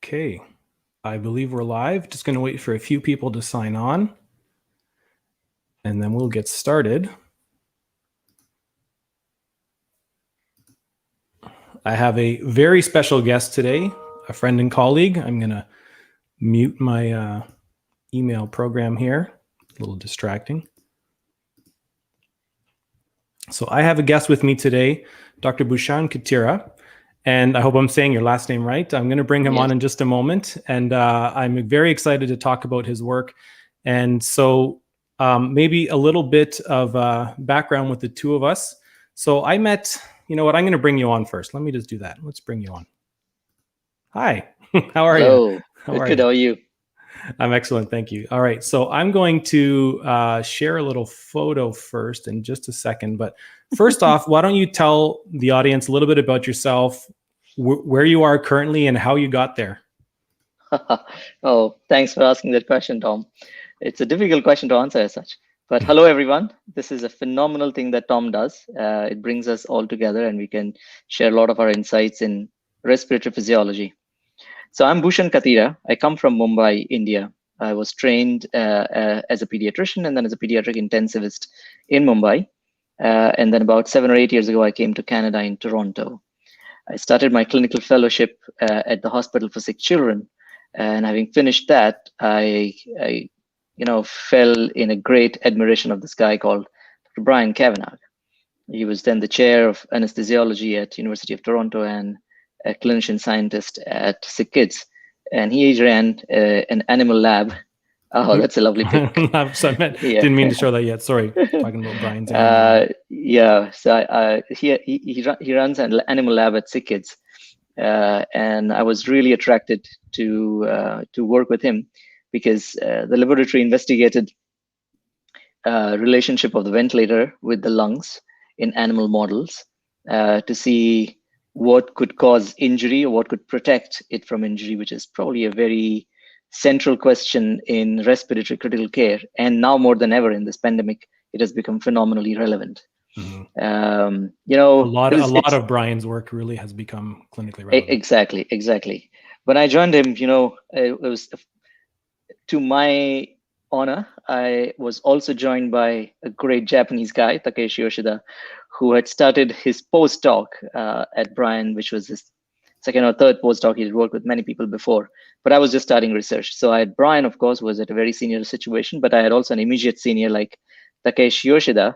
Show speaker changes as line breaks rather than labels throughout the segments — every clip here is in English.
Okay, I believe we're live. Just going to wait for a few people to sign on, and then we'll get started. I have a very special guest today, a friend and colleague. I'm going to mute my email program here. A little distracting. So I have a guest with me today, Dr. Bhushan Katira, and I hope I'm saying your last name right. I'm going to bring him on in just a moment, and I'm very excited to talk about his work. And so maybe a little bit of background with the two of us. So I met, you know what, I'm going to bring you on first. Let me just do that. Let's bring you on. Hi, how are you?
Hello, good, how are you?
I'm excellent, thank you. All right, so I'm going to share a little photo first in just a second. But first off, why don't you tell the audience a little bit about yourself, where you are currently and how you got there?
Oh, thanks for asking that question, Tom. It's a difficult question to answer as such. But hello, everyone. This is a phenomenal thing that Tom does. It brings us all together and we can share a lot of our insights in respiratory physiology. So I'm Bhushan Katira. I come from Mumbai, India. I was trained as a pediatrician and then as a pediatric intensivist in Mumbai. And then about 7 or 8 years ago, I came to Canada in Toronto. I started my clinical fellowship at the Hospital for Sick Children. And having finished that, I fell in a great admiration of this guy called Dr. Bryan. He was then the chair of anesthesiology at University of Toronto and a clinician scientist at Sick Kids. And he ran an animal lab. Oh, that's a lovely pic.
Didn't mean to show that yet. Sorry, talking about Bryan's
yeah, so he runs an animal lab at Sick Kids. And I was really attracted to work with him because the laboratory investigated relationship of the ventilator with the lungs in animal models to see what could cause injury or what could protect it from injury, which is probably a very central question in respiratory critical care. And now more than ever in this pandemic, it has become phenomenally relevant.
Mm-hmm. A lot of Bryan's work really has become clinically relevant.
Exactly. When I joined him, it was to my honor. I was also joined by a great Japanese guy, Takeshi Yoshida, who had started his postdoc at Bryan, which was his second or third postdoc. He had worked with many people before, but I was just starting research. So I had Bryan, of course, was at a very senior situation, but I had also an immediate senior like Takeshi Yoshida.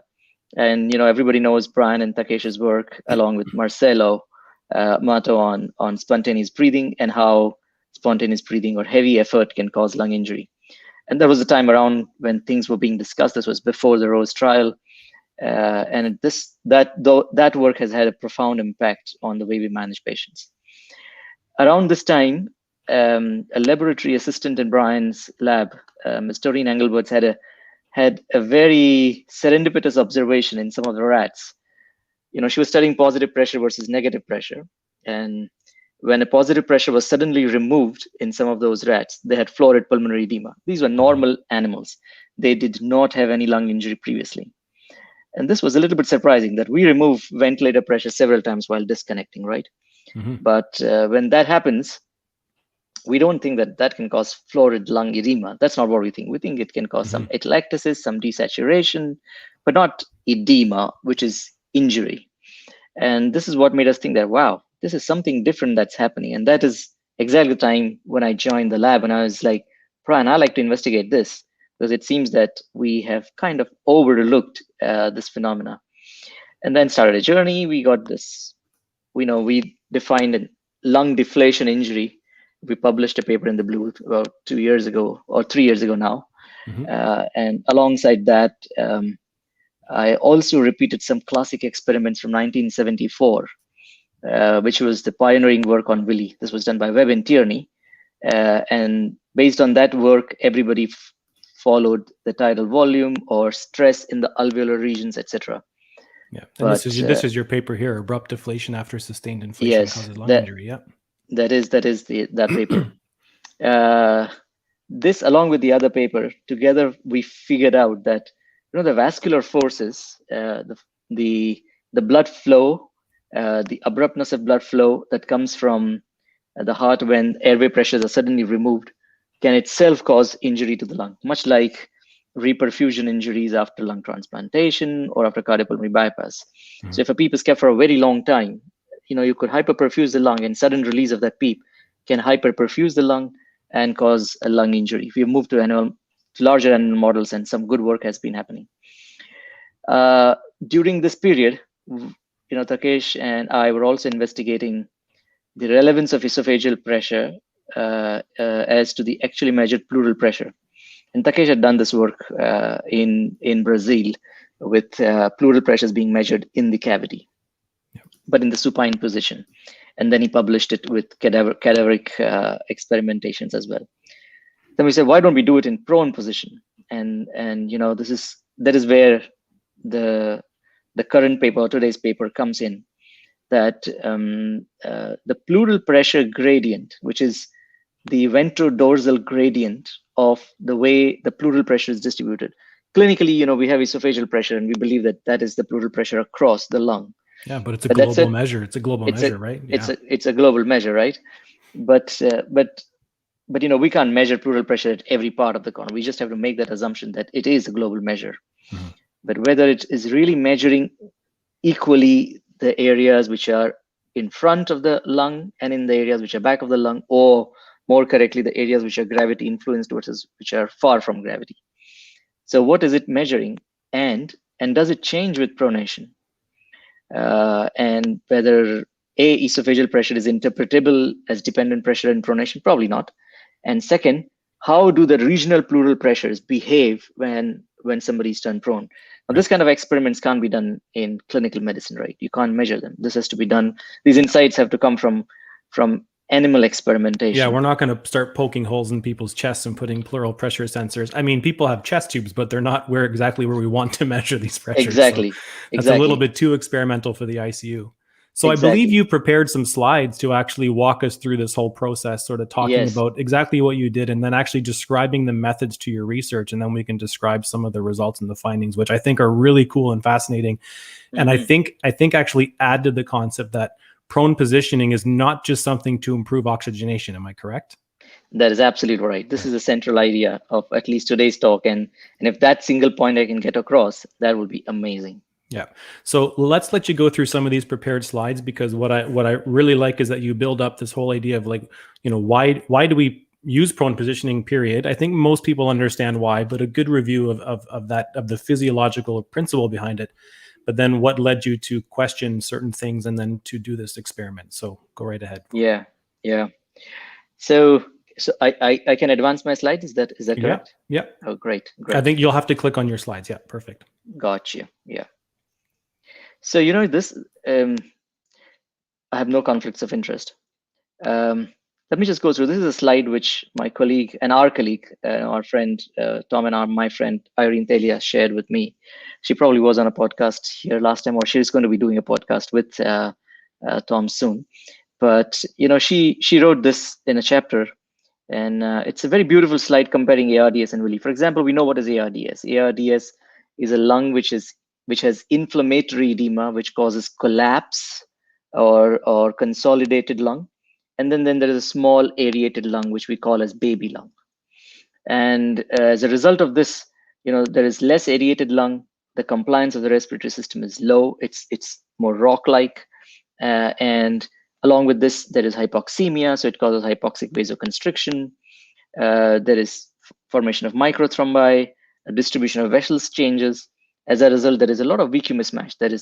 And everybody knows Bryan and Takeshi's work along with Marcelo Mato on spontaneous breathing and how spontaneous breathing or heavy effort can cause lung injury. And there was a time around when things were being discussed. This was before the Rose trial, and that work has had a profound impact on the way we manage patients. Around this time, a laboratory assistant in Bryan's lab, Ms. Doreen Engelberts, had a very serendipitous observation in some of the rats. She was studying positive pressure versus negative pressure. And when a positive pressure was suddenly removed in some of those rats, they had florid pulmonary edema. These were normal animals. They did not have any lung injury previously. And this was a little bit surprising that we remove ventilator pressure several times while disconnecting, right? Mm-hmm. But when that happens, we don't think that can cause florid lung edema. That's not what we think. We think it can cause some atelectasis, some desaturation, but not edema, which is injury. And this is what made us think that, wow, this is something different that's happening. And that is exactly the time when I joined the lab and I was like, Bryan, I'd like to investigate this because it seems that we have kind of overlooked this phenomena. And then started a journey. We got this, we defined a lung deflation injury. We published a paper in the Blue about 2 years ago or 3 years ago now. And alongside that, I also repeated some classic experiments from 1974, which was the pioneering work on Willy. This was done by Webb and Tierney. And based on that work, everybody followed the tidal volume or stress in the alveolar regions, etc.
Yeah, and this is your paper here, abrupt deflation after sustained inflation causes lung injury. Yeah,
that is that paper. This, along with the other paper, together we figured out that the vascular forces, the blood flow, the abruptness of blood flow that comes from The heart, when airway pressures are suddenly removed, can itself cause injury to the lung, much like reperfusion injuries after lung transplantation or after cardiopulmonary bypass. So if a PEEP is kept for a very long time, you could hyperperfuse the lung, and sudden release of that PEEP can hyperperfuse the lung and cause a lung injury. We have moved to larger animal models, and some good work has been happening. During this period, Takesh and I were also investigating the relevance of esophageal pressure as to the actually measured pleural pressure. And Takesh had done this work in Brazil with pleural pressures being measured in the cavity, but in the supine position. And then he published it with cadaveric experimentations as well. Then we said, why don't we do it in prone position? And that is where the current paper, today's paper, comes in. That the pleural pressure gradient, which is the ventrodorsal gradient of the way the pleural pressure is distributed. Clinically, we have esophageal pressure, and we believe that that is the pleural pressure across the lung.
Yeah, but it's a global measure. It's a global measure, right?
Yeah. It's a global measure, right? But we can't measure pleural pressure at every part of the corner. We just have to make that assumption that it is a global measure. Mm-hmm. But whether it is really measuring equally the areas which are in front of the lung and in the areas which are back of the lung, or more correctly, the areas which are gravity influenced versus which are far from gravity. So what is it measuring, and does it change with pronation? And whether esophageal pressure is interpretable as dependent pressure in pronation? Probably not. And second, how do the regional pleural pressures behave when somebody's turned prone? Now, this kind of experiments can't be done in clinical medicine, right? You can't measure them. This has to be done. These insights have to come from animal experimentation.
Yeah, we're not going to start poking holes in people's chests and putting pleural pressure sensors. I mean, people have chest tubes, but they're not exactly where we want to measure these pressures.
Exactly.
So that's a little bit too experimental for the ICU. So I believe you prepared some slides to actually walk us through this whole process, sort of talking about exactly what you did, and then actually describing the methods to your research. And then we can describe some of the results and the findings, which I think are really cool and fascinating. Mm-hmm. And I think actually add to the concept that prone positioning is not just something to improve oxygenation. Am I correct?
That is absolutely right. This is the central idea of at least today's talk. And if that single point I can get across, that would be amazing.
Yeah. So let's let you go through some of these prepared slides, because what I really like is that you build up this whole idea of why do we use prone positioning, period. I think most people understand why, but a good review of the physiological principle behind it. But then what led you to question certain things and then to do this experiment? So go right ahead.
Yeah. So I can advance my slides. Is that correct?
Yeah.
Oh, great.
I think you'll have to click on your slides. Yeah, perfect.
Gotcha. Yeah. So this, I have no conflicts of interest. Let me just go through. This is a slide which my colleague and our colleague, our friend Tom, and my friend Irene Thalia shared with me. She probably was on a podcast here last time, or she's going to be doing a podcast with Tom soon. But she wrote this in a chapter, and it's a very beautiful slide comparing ARDS and VILI. For example, we know what is ARDS. ARDS is a lung which has inflammatory edema, which causes collapse or consolidated lung. And then there is a small aerated lung, which we call as baby lung. And as a result of this, there is less aerated lung. The compliance of the respiratory system is low. It's more rock-like. And along with this, there is hypoxemia. So it causes hypoxic vasoconstriction. There is formation of microthrombi. A distribution of vessels changes. As a result, there is a lot of VQ mismatch. There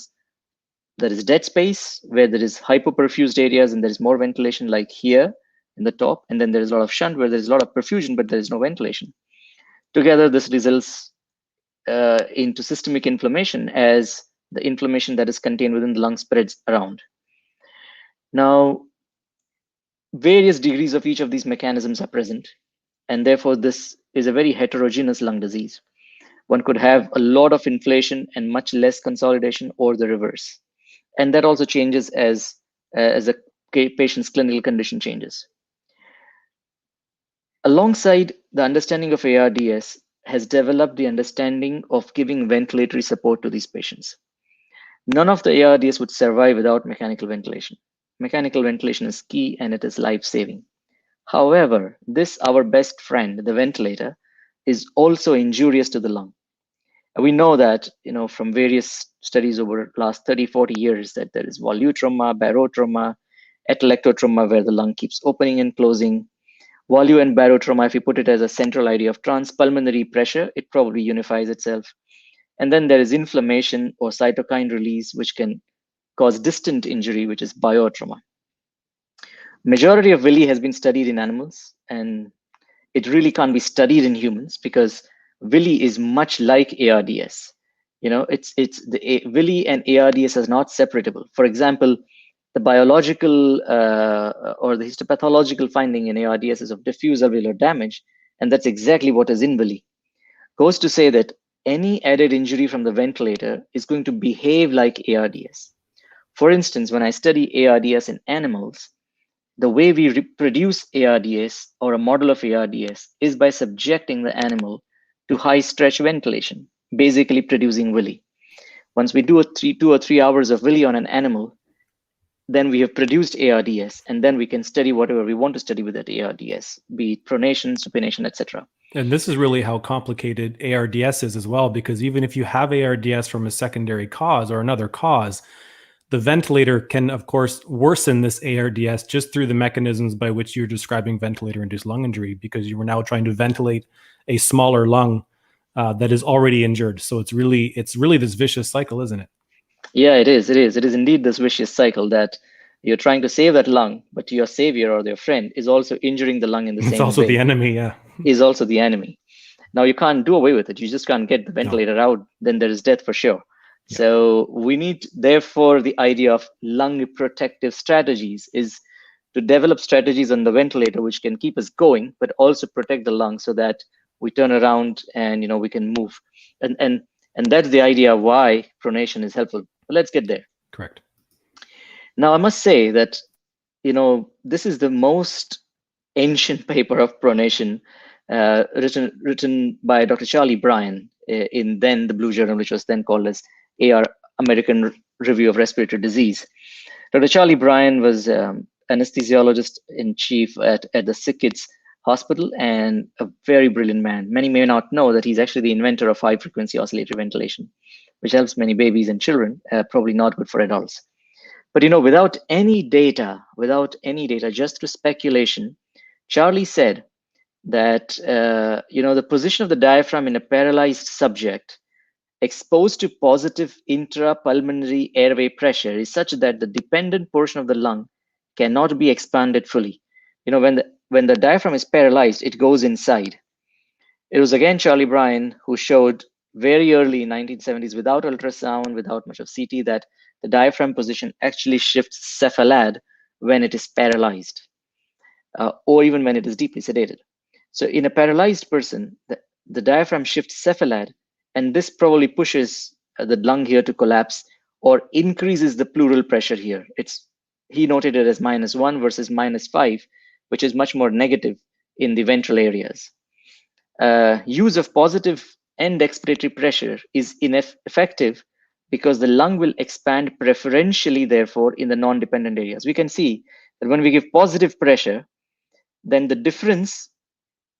is dead space where there is hypoperfused areas and there is more ventilation, like here in the top. And then there is a lot of shunt where there is a lot of perfusion, but there is no ventilation. Together, this results into systemic inflammation as the inflammation that is contained within the lung spreads around. Now, various degrees of each of these mechanisms are present. And therefore, this is a very heterogeneous lung disease. One could have a lot of inflation and much less consolidation, or the reverse. And that also changes as a patient's clinical condition changes. Alongside the understanding of ARDS has developed the understanding of giving ventilatory support to these patients. None of the ARDS would survive without mechanical ventilation. mechanical ventilation is key and it is life-saving. However, this, our best friend, the ventilator, is also injurious to the lung. We know that, from various studies over the last 30, 40 years, that there is volutrauma, barotrauma, atelectotrauma, where the lung keeps opening and closing. Volu and barotrauma, if you put it as a central idea of transpulmonary pressure, it probably unifies itself. And then there is inflammation or cytokine release, which can cause distant injury, which is biotrauma. Majority of villi has been studied in animals, and it really can't be studied in humans because villi is much like ARDS. It's the villi and ARDS is not separable. For example, the biological or the histopathological finding in ARDS is of diffuse alveolar damage, and that's exactly what is in villi. Goes to say that any added injury from the ventilator is going to behave like ARDS. For instance, when I study ARDS in animals, the way we reproduce ARDS or a model of ARDS is by subjecting the animal to high stretch ventilation, basically producing villi. Once we do 2 or 3 hours of villi on an animal, then we have produced ARDS, and then we can study whatever we want to study with that ARDS, be it pronation, supination, etc.
And this is really how complicated ARDS is as well, because even if you have ARDS from a secondary cause or another cause, the ventilator can, of course, worsen this ARDS just through the mechanisms by which you're describing ventilator-induced lung injury, because you were now trying to ventilate a smaller lung that is already injured. So it's really this vicious cycle, isn't it?
Yeah, it is. It is indeed this vicious cycle that you're trying to save that lung, but your savior or your friend is also injuring the lung in the same way.
It's also the enemy, yeah.
Is also the enemy. Now you can't do away with it. You just can't get the ventilator out. Then there is death for sure. Yeah. So we need, therefore, the idea of lung protective strategies is to develop strategies on the ventilator which can keep us going, but also protect the lung so that we turn around and we can move. And that's the idea why pronation is helpful. But let's get there.
Correct.
Now I must say that this is the most ancient paper of pronation written by Dr. Charlie Bryan in then the Blue Journal, which was then called as AR, American Review of Respiratory Disease. Dr. Charlie Bryan was anesthesiologist in chief at the Sick Kids Hospital and a very brilliant man. Many may not know that he's actually the inventor of high frequency oscillatory ventilation, which helps many babies and children, probably not good for adults. But without any data, just through speculation, Charlie said that the position of the diaphragm in a paralyzed subject exposed to positive intrapulmonary airway pressure is such that the dependent portion of the lung cannot be expanded fully. When the diaphragm is paralyzed, it goes inside. It was again Charlie Bryan who showed very early in 1970s, without ultrasound, without much of CT, that the diaphragm position actually shifts cephalad when it is paralyzed, or even when it is deeply sedated. So in a paralyzed person, the diaphragm shifts cephalad, and this probably pushes the lung here to collapse or increases the pleural pressure here. He noted it as -1 versus -5, which is much more negative in the ventral areas. Use of positive end expiratory pressure is ineffective because the lung will expand preferentially, therefore, in the non-dependent areas. We can see that when we give positive pressure, then the difference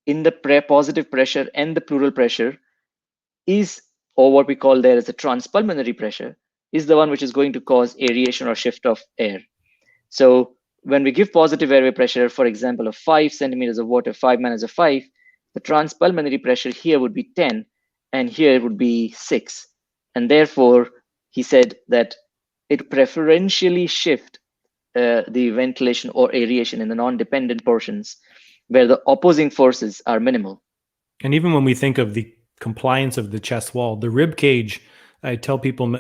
in the positive pressure and the pleural pressure is, or what we call there as the transpulmonary pressure, is the one which is going to cause aeration or shift of air. So when we give positive airway pressure, for example, of 5 centimeters of water, 5 minus of 5, the transpulmonary pressure here would be 10, and here it would be 6. And therefore, he said that it preferentially shift the ventilation or aeration in the non-dependent portions where the opposing forces are minimal.
And even when we think of the compliance of the chest wall, the rib cage, I tell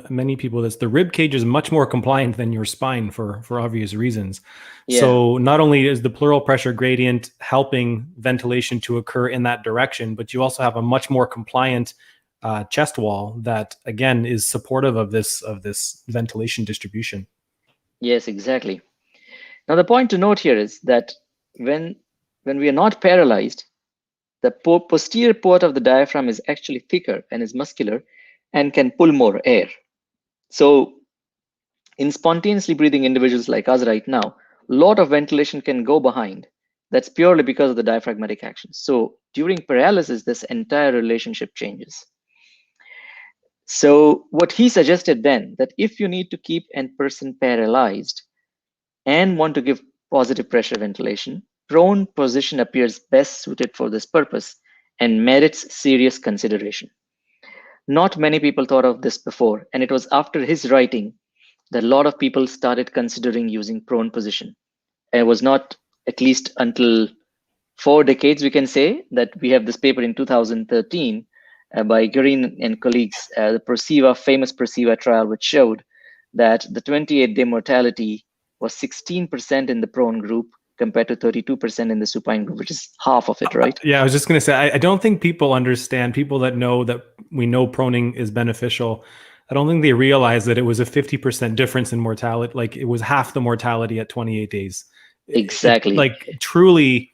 many people this, the rib cage is much more compliant than your spine for obvious reasons. Yeah. So not only is the pleural pressure gradient helping ventilation to occur in that direction, but you also have a much more compliant chest wall that, again, is supportive of this ventilation distribution.
Yes, exactly. Now, the point to note here is that when we are not paralyzed, the posterior port of the diaphragm is actually thicker and is muscular and can pull more air. So In spontaneously breathing individuals like us right now, a lot of ventilation can go behind. That's purely because of the diaphragmatic action. So during paralysis, this entire relationship changes. So what he suggested then, that if you need to keep a person paralyzed and want to give positive pressure ventilation, prone position appears best suited for this purpose and merits serious consideration. Not many people thought of this before, and it was after his writing that a lot of people started considering using prone position. And it was not at least until 4 decades, we can say, that we have this paper in 2013 by Green and colleagues, the famous Perceiva trial, which showed that the 28-day mortality was 16% in the prone group compared to 32% in the supine group, which is half of it, right?
Yeah, I was just going to say, I don't think people understand, people that know that we know proning is beneficial. I don't think they realize that it was a 50% difference in mortality. Like it was half the mortality at 28 days.
Exactly.
Like truly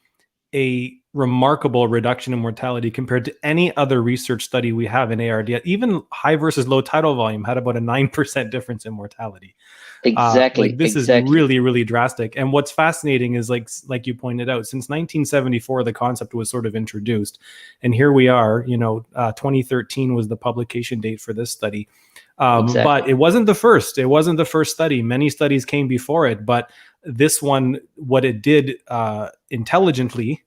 a remarkable reduction in mortality compared to any other research study we have in ARDS. Even high versus low tidal volume had about a 9% difference in mortality.
Exactly.
Like this is really, really drastic. And what's fascinating is like you pointed out, since 1974, the concept was sort of introduced. And here we are, 2013 was the publication date for this study. But it wasn't the first. It wasn't the first study. Many studies came before it, but this one, what it did intelligently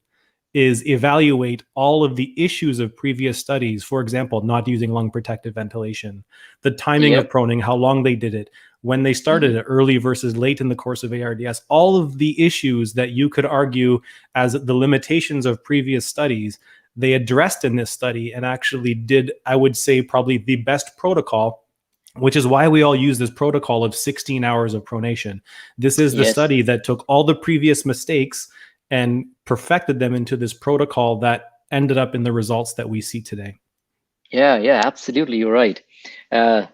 is evaluate all of the issues of previous studies. For example, not using lung protective ventilation, the timing of proning, how long they did it, when they started it, early versus late in the course of ARDS, all of the issues that you could argue as the limitations of previous studies, they addressed in this study and actually did, I would say, probably the best protocol, which is why we all use this protocol of 16 hours of pronation. This is the study that took all the previous mistakes and perfected them into this protocol that ended up in the results that we see today.
Yeah, absolutely. You're right.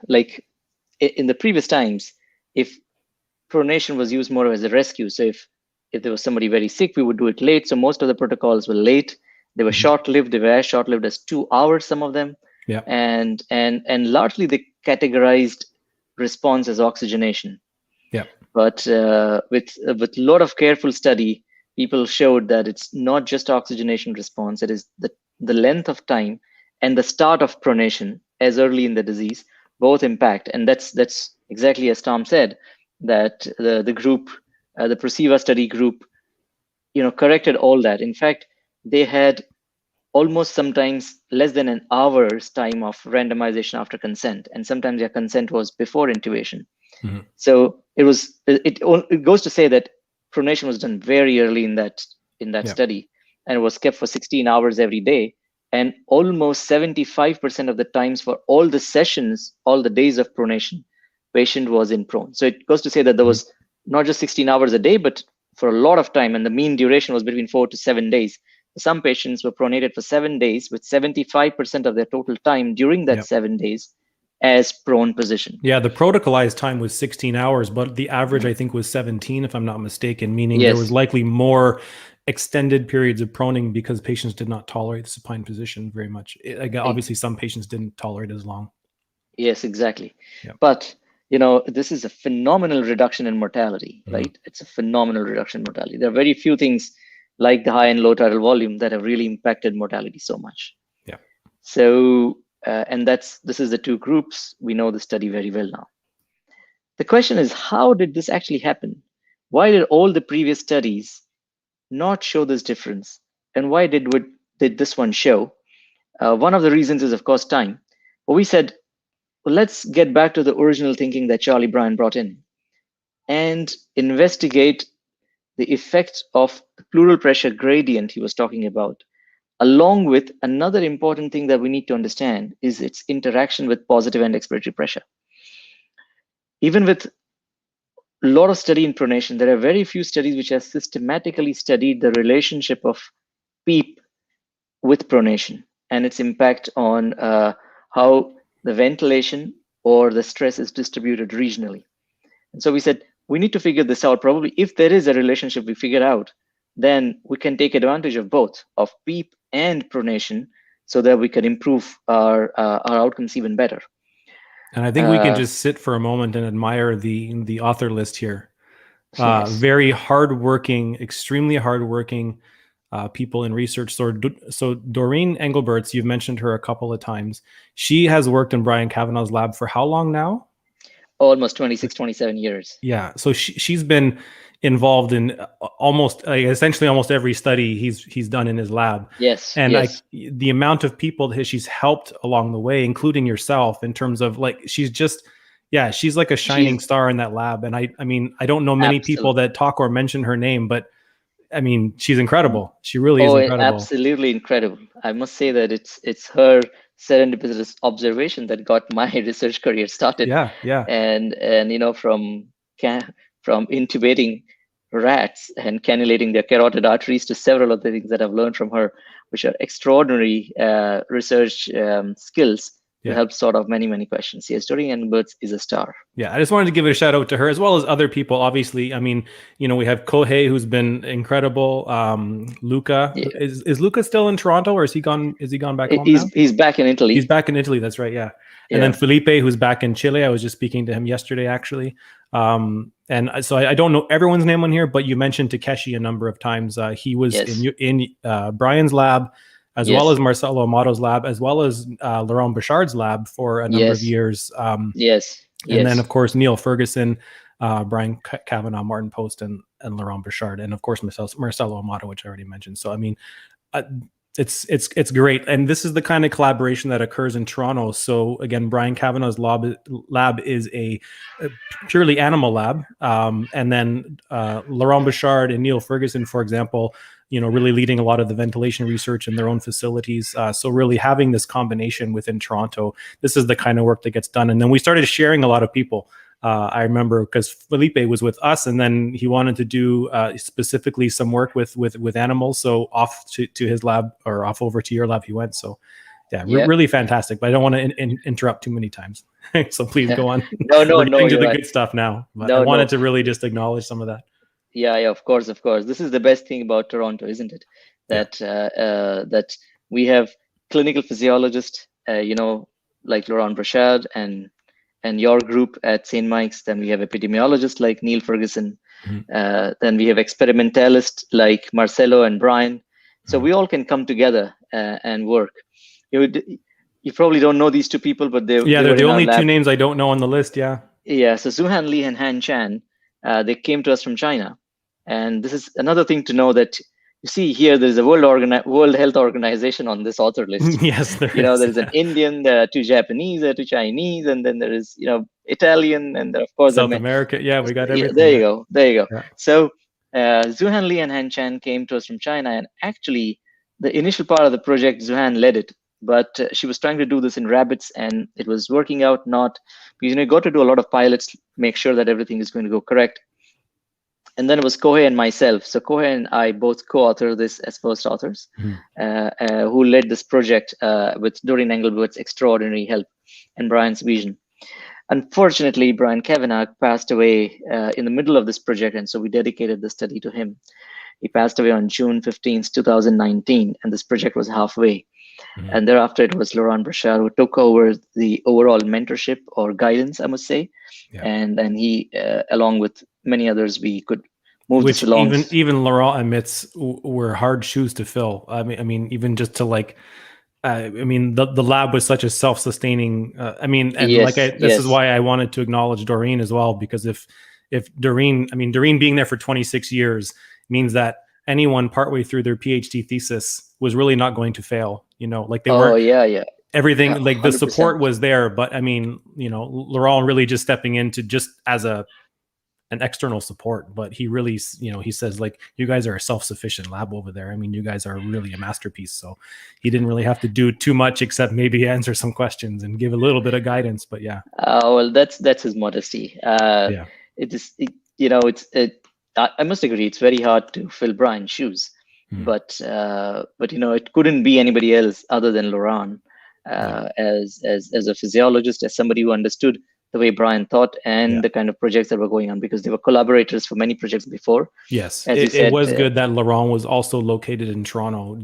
Like in the previous times, if pronation was used more as a rescue, so if there was somebody very sick, we would do it late. So most of the protocols were late. They were short-lived. They were as short-lived as 2 hours, some of them.
Yeah.
And largely they categorized response as oxygenation.
Yeah.
But with a lot of careful study, people showed that it's not just oxygenation response. It is the length of time and the start of pronation as early in the disease, both impact. And that's exactly as Tom said, that the group, the Perceiva study group, corrected all that. In fact, they had almost sometimes less than an hour's time of randomization after consent, and sometimes their consent was before intubation. So it goes to say that pronation was done very early in that study, and it was kept for 16 hours every day, and almost 75% of the times for all the sessions, all the days of pronation, patient was in prone. So it goes to say that there was not just 16 hours a day, but for a lot of time, and the mean duration was between 4 to 7 days. Some patients were pronated for 7 days, with 75% of their total time during that 7 days as prone position.
Yeah, the protocolized time was 16 hours, but the average, I think, was 17, if I'm not mistaken, meaning there was likely more extended periods of proning because patients did not tolerate the supine position very much. Obviously, some patients didn't tolerate as long.
Yes, exactly. But, this is a phenomenal reduction in mortality, right? It's a phenomenal reduction in mortality. There are very few things like the high and low tidal volume that have really impacted mortality so much.
Yeah.
So, and this is the two groups. We know the study very well now. The question is, how did this actually happen? Why did all the previous studies not show this difference? And why did this one show? One of the reasons is, of course, time. But we said, well, let's get back to the original thinking that Charlie Bryan brought in and investigate the effects of the pleural pressure gradient he was talking about, along with another important thing that we need to understand is its interaction with positive end expiratory pressure. Even with a lot of study in pronation, there are very few studies which have systematically studied the relationship of PEEP with pronation and its impact on how the ventilation or the stress is distributed regionally. And so we said, we need to figure this out. Probably if there is a relationship we figure out, then we can take advantage of both, of PEEP and pronation, so that we can improve our outcomes even better.
And I think we can just sit for a moment and admire the author list here.
Yes.
Very hardworking, extremely hardworking people in research. So Doreen Engelberts, you've mentioned her a couple of times. She has worked in Bryan Kavanaugh's lab for how long now?
Almost 26, 27 years.
Yeah. So she's been involved in almost essentially almost every study he's done in his lab.
Yes.
And
Yes.
the amount of people that she's helped along the way, including yourself, in terms of like, she's just, yeah, she's like a shining star in that lab. And I mean, I don't know many people that talk or mention her name, but I mean, she's incredible. She really is incredible.
Absolutely incredible. I must say that it's her serendipitous observation that got my research career started.
Yeah, yeah.
And from intubating rats and cannulating their carotid arteries to several of the things that I've learned from her, which are extraordinary research skills to help sort out many, many questions. Yes, Doreen Engelberts is a star.
Yeah, I just wanted to give a shout out to her as well as other people. Obviously, I mean, we have Kohei, who's been incredible. Luca, is Luca still in Toronto, or is he gone? Is he gone back home now?
He's back in Italy.
He's back in Italy. That's right. Yeah. And then Felipe, who's back in Chile. I was just speaking to him yesterday, actually. And so I don't know everyone's name on here, but you mentioned Takeshi a number of times. He was in Bryan's lab, as well as Marcelo Amato's lab, as well as Laurent Bouchard's lab for a number of years. And then, of course, Neil Ferguson, Bryan Kavanaugh, Martin Post, and Laurent Bouchard, and of course Marcelo Amato, which I already mentioned. So I mean, it's great, and this is the kind of collaboration that occurs in Toronto. So again, Bryan Kavanaugh's lab is a purely animal lab, and then Laurent Bouchard and Neil Ferguson, for example, really leading a lot of the ventilation research in their own facilities. So really having this combination within Toronto, this is the kind of work that gets done. And then we started sharing a lot of people. I remember because Felipe was with us, and then he wanted to do specifically some work with animals. So off to his lab, or off over to your lab he went. So really fantastic. But I don't want to interrupt too many times. So please go on.
No,
we're getting to the good stuff now. But I wanted to really just acknowledge some of that.
Yeah, of course. This is the best thing about Toronto, isn't it? That that we have clinical physiologists, like Laurent Bouchard and your group at St. Mike's. Then we have epidemiologists like Neil Ferguson. Then we have experimentalists like Marcelo and Bryan. So we all can come together and work. You probably don't know these two people, but they're
the only two names I don't know on the list. Yeah.
So Zuhan Li and Han Chan, they came to us from China. And this is another thing to know, that you see here, there's a World Health Organization on this author list.
Yes, there is.
There's an Indian, there are two Japanese, there are two Chinese, and then there is, Italian, and of course
South America. Yeah, we got everything.
There you go. Yeah. So Zuhan Li and Han Chan came to us from China, and actually the initial part of the project, Zuhan led it, but she was trying to do this in rabbits, and it was working out not, because you got to do a lot of pilots, make sure that everything is going to go correct. And then it was Kohei and myself. So Kohei and I both co-authored this as first authors, who led this project with Doreen Engelbert's extraordinary help and Bryan's vision. Unfortunately, Bryan Kavanagh passed away in the middle of this project, and so we dedicated the study to him. He passed away on June 15th, 2019, and this project was halfway. And thereafter, it was Laurent Bouchard who took over the overall mentorship or guidance, I must say. And then he, along with many others, we could move this along.
Even Laurent admits were hard shoes to fill. I mean, even just to the lab was such a self-sustaining. This is why I wanted to acknowledge Doreen as well, because if Doreen being there for 26 years means that anyone partway through their PhD thesis was really not going to fail. They were. Everything, like the support was there, but I mean, Laurent really just stepping into just as an external support, but he really, he says, like, you guys are a self-sufficient lab over there. I mean, you guys are really a masterpiece. So he didn't really have to do too much except maybe answer some questions and give a little bit of guidance, but yeah.
Well, that's his modesty. It is, I must agree, it's very hard to fill Bryan's shoes, but it couldn't be anybody else other than Laurent. As a physiologist, as somebody who understood the way Bryan thought and the kind of projects that were going on, because they were collaborators for many projects before.
Yes, it was good that Laurent was also located in Toronto,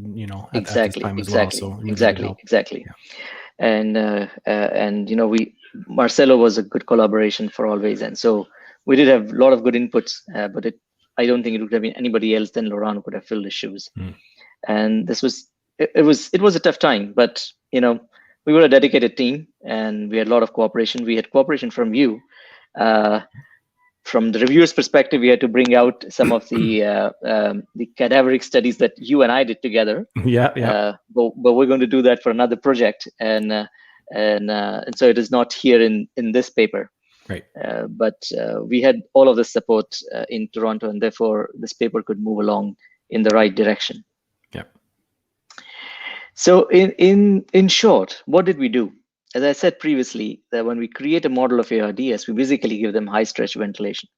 at this time as well. So
exactly. Yeah. And Marcelo was a good collaboration for always, and so we did have a lot of good inputs, but I don't think it would have been anybody else than Laurent who could have filled the shoes. And this was it was a tough time, but we were a dedicated team, and we had a lot of cooperation. We had cooperation from you. From the reviewer's perspective, we had to bring out some of the cadaveric studies that you and I did together.
Yeah.
But we're going to do that for another project, and so it is not here in this paper.
Right.
But we had all of the support in Toronto, and therefore this paper could move along in the right direction.
Yeah.
So in short, what did we do? As I said previously, that when we create a model of ARDS, we basically give them high stretch ventilation.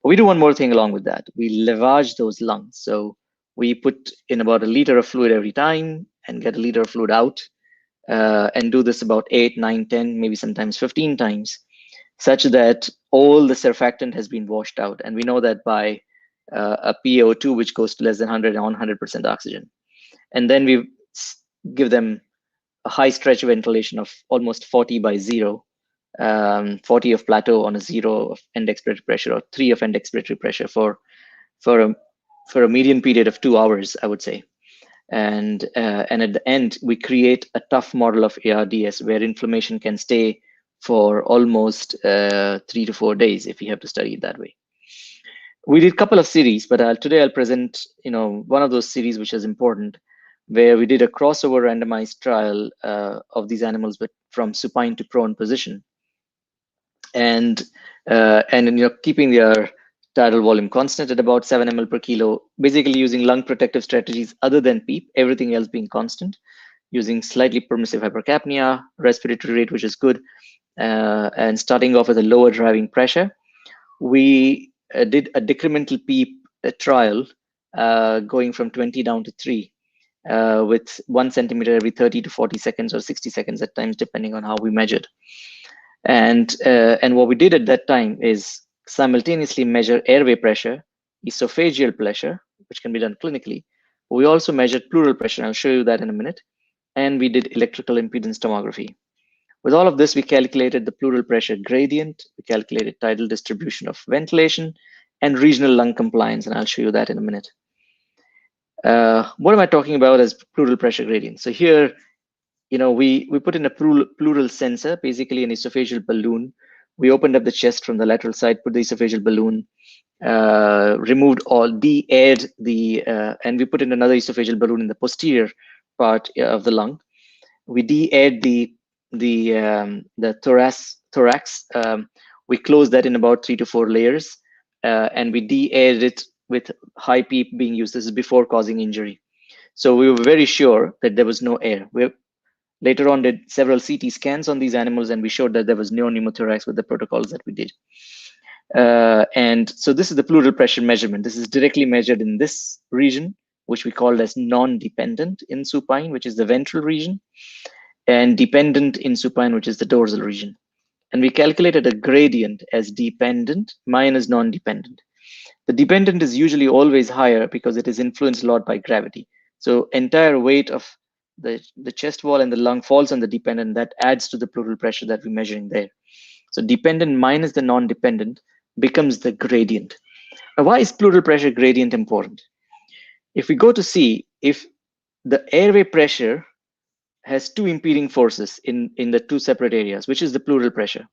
But we do one more thing along with that. We lavage those lungs. So we put in about 1 liter of fluid every time and get 1 liter of fluid out, and do this about 8, 9, 10, maybe sometimes 15 times, such that all the surfactant has been washed out. And we know that by a PaO2, which goes to less than 100 on 100% oxygen. And then we give them a high stretch ventilation of almost 40 by 0, 40 of plateau on a 0 of end expiratory pressure, or 3 of end expiratory pressure for a median period of 2 hours, I would say. And at the end, we create a tough model of ARDS where inflammation can stay for almost 3 to 4 days if you have to study it that way. We did a couple of series, but today I'll present one of those series which is important, where we did a crossover randomized trial of these animals, but from supine to prone position, and keeping their tidal volume constant at about 7 ml per kilo, basically using lung protective strategies other than PEEP, everything else being constant, using slightly permissive hypercapnia, respiratory rate, which is good, and starting off with a lower driving pressure. We did a decremental PEEP trial going from 20 down to 3. With 1 centimeter every 30 to 40 seconds or 60 seconds at times, depending on how we measured. And what we did at that time is simultaneously measure airway pressure, esophageal pressure, which can be done clinically. We also measured pleural pressure, and I'll show you that in a minute. And we did electrical impedance tomography. With all of this, we calculated the pleural pressure gradient, we calculated tidal distribution of ventilation, and regional lung compliance, and I'll show you that in a minute. What am I talking about as pleural pressure gradient? So here, we put in a pleural sensor, basically an esophageal balloon. We opened up the chest from the lateral side, put the esophageal balloon, removed all, de-aired the, and we put in another esophageal balloon in the posterior part of the lung. We de-aired the thorax. We closed that in about 3 to 4 layers, and we de-aired it with high PEEP being used. This is before causing injury. So we were very sure that there was no air. We later on did several CT scans on these animals, and we showed that there was no pneumothorax with the protocols that we did. And so this is the pleural pressure measurement. This is directly measured in this region, which we called as non-dependent in supine, which is the ventral region, and dependent in supine, which is the dorsal region. And we calculated a gradient as dependent minus non-dependent. The dependent is usually always higher because it is influenced a lot by gravity. So entire weight of the chest wall and the lung falls on the dependent. That adds to the pleural pressure that we're measuring there. So dependent minus the non-dependent becomes the gradient. Now, why is pleural pressure gradient important? If we go to see if the airway pressure has 2 impeding forces in the 2 separate areas, which is the pleural pressure.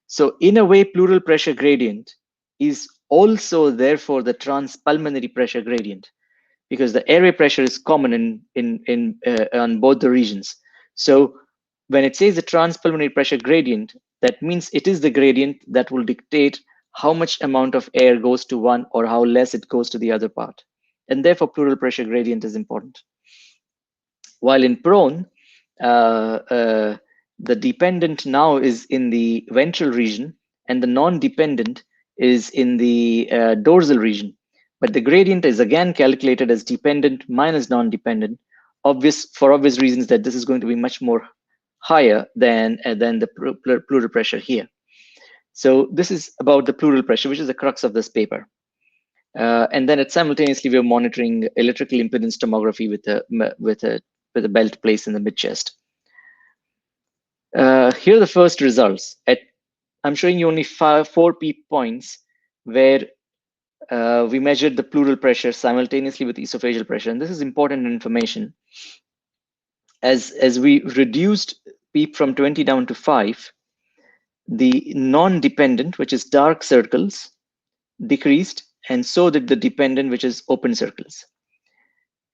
So in a way, pleural pressure gradient is also therefore the transpulmonary pressure gradient, because the airway pressure is common on both the regions. So when it says the transpulmonary pressure gradient, that means it is the gradient that will dictate how much amount of air goes to one or how less it goes to the other part. And therefore, pleural pressure gradient is important. While in prone, the dependent now is in the ventral region, and the non-dependent is in the dorsal region. But the gradient is again calculated as dependent minus non-dependent, for obvious reasons that this is going to be much more higher than the pleural pressure here. So this is about the pleural pressure, which is the crux of this paper. And then simultaneously, we're monitoring electrical impedance tomography with a belt placed in the mid chest. Here are the first results. I'm showing you only 4 PEEP points where we measured the pleural pressure simultaneously with esophageal pressure. And this is important information. As we reduced PEEP from 20 down to 5, the non-dependent, which is dark circles, decreased, and so did the dependent, which is open circles.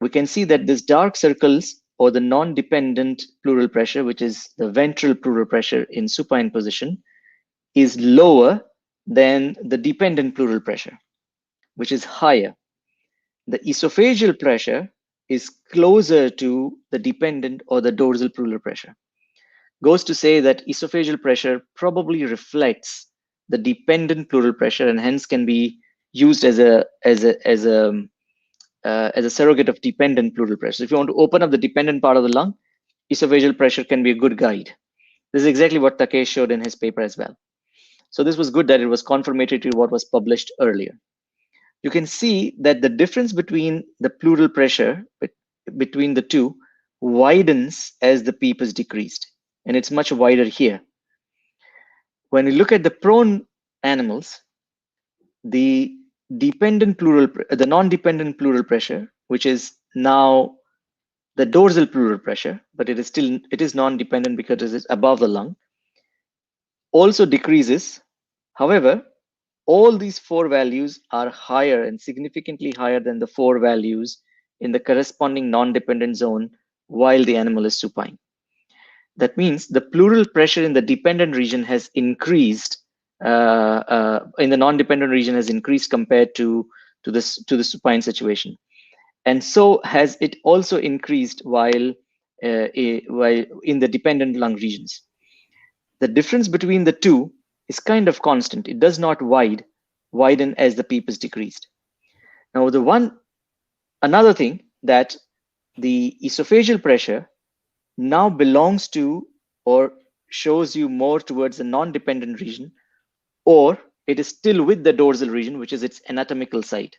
We can see that this dark circles, or the non-dependent pleural pressure, which is the ventral pleural pressure in supine position, is lower than the dependent pleural pressure, which is higher. The esophageal pressure is closer to the dependent or the dorsal pleural pressure. Goes to say that esophageal pressure probably reflects the dependent pleural pressure and hence can be used as a surrogate of dependent pleural pressure. If you want to open up the dependent part of the lung, esophageal pressure can be a good guide. This is exactly what Takesh showed in his paper as well. So this was good that it was confirmatory to what was published earlier. You can see that the difference between the pleural pressure between the two widens as the PEEP is decreased, and it's much wider here. When we look at the prone animals, the non-dependent pleural pressure, which is now the dorsal pleural pressure, but it is non-dependent because it is above the lung, also decreases. However, all these 4 values are higher and significantly higher than the 4 values in the corresponding non-dependent zone while the animal is supine. That means the pleural pressure in the dependent region has increased, in the non-dependent region has increased compared to the supine situation. And so has it also increased while in the dependent lung regions. The difference between the two is kind of constant. It does not widen as the PEEP is decreased. Now, another thing that the esophageal pressure now belongs to or shows you more towards the non-dependent region, or it is still with the dorsal region, which is its anatomical site.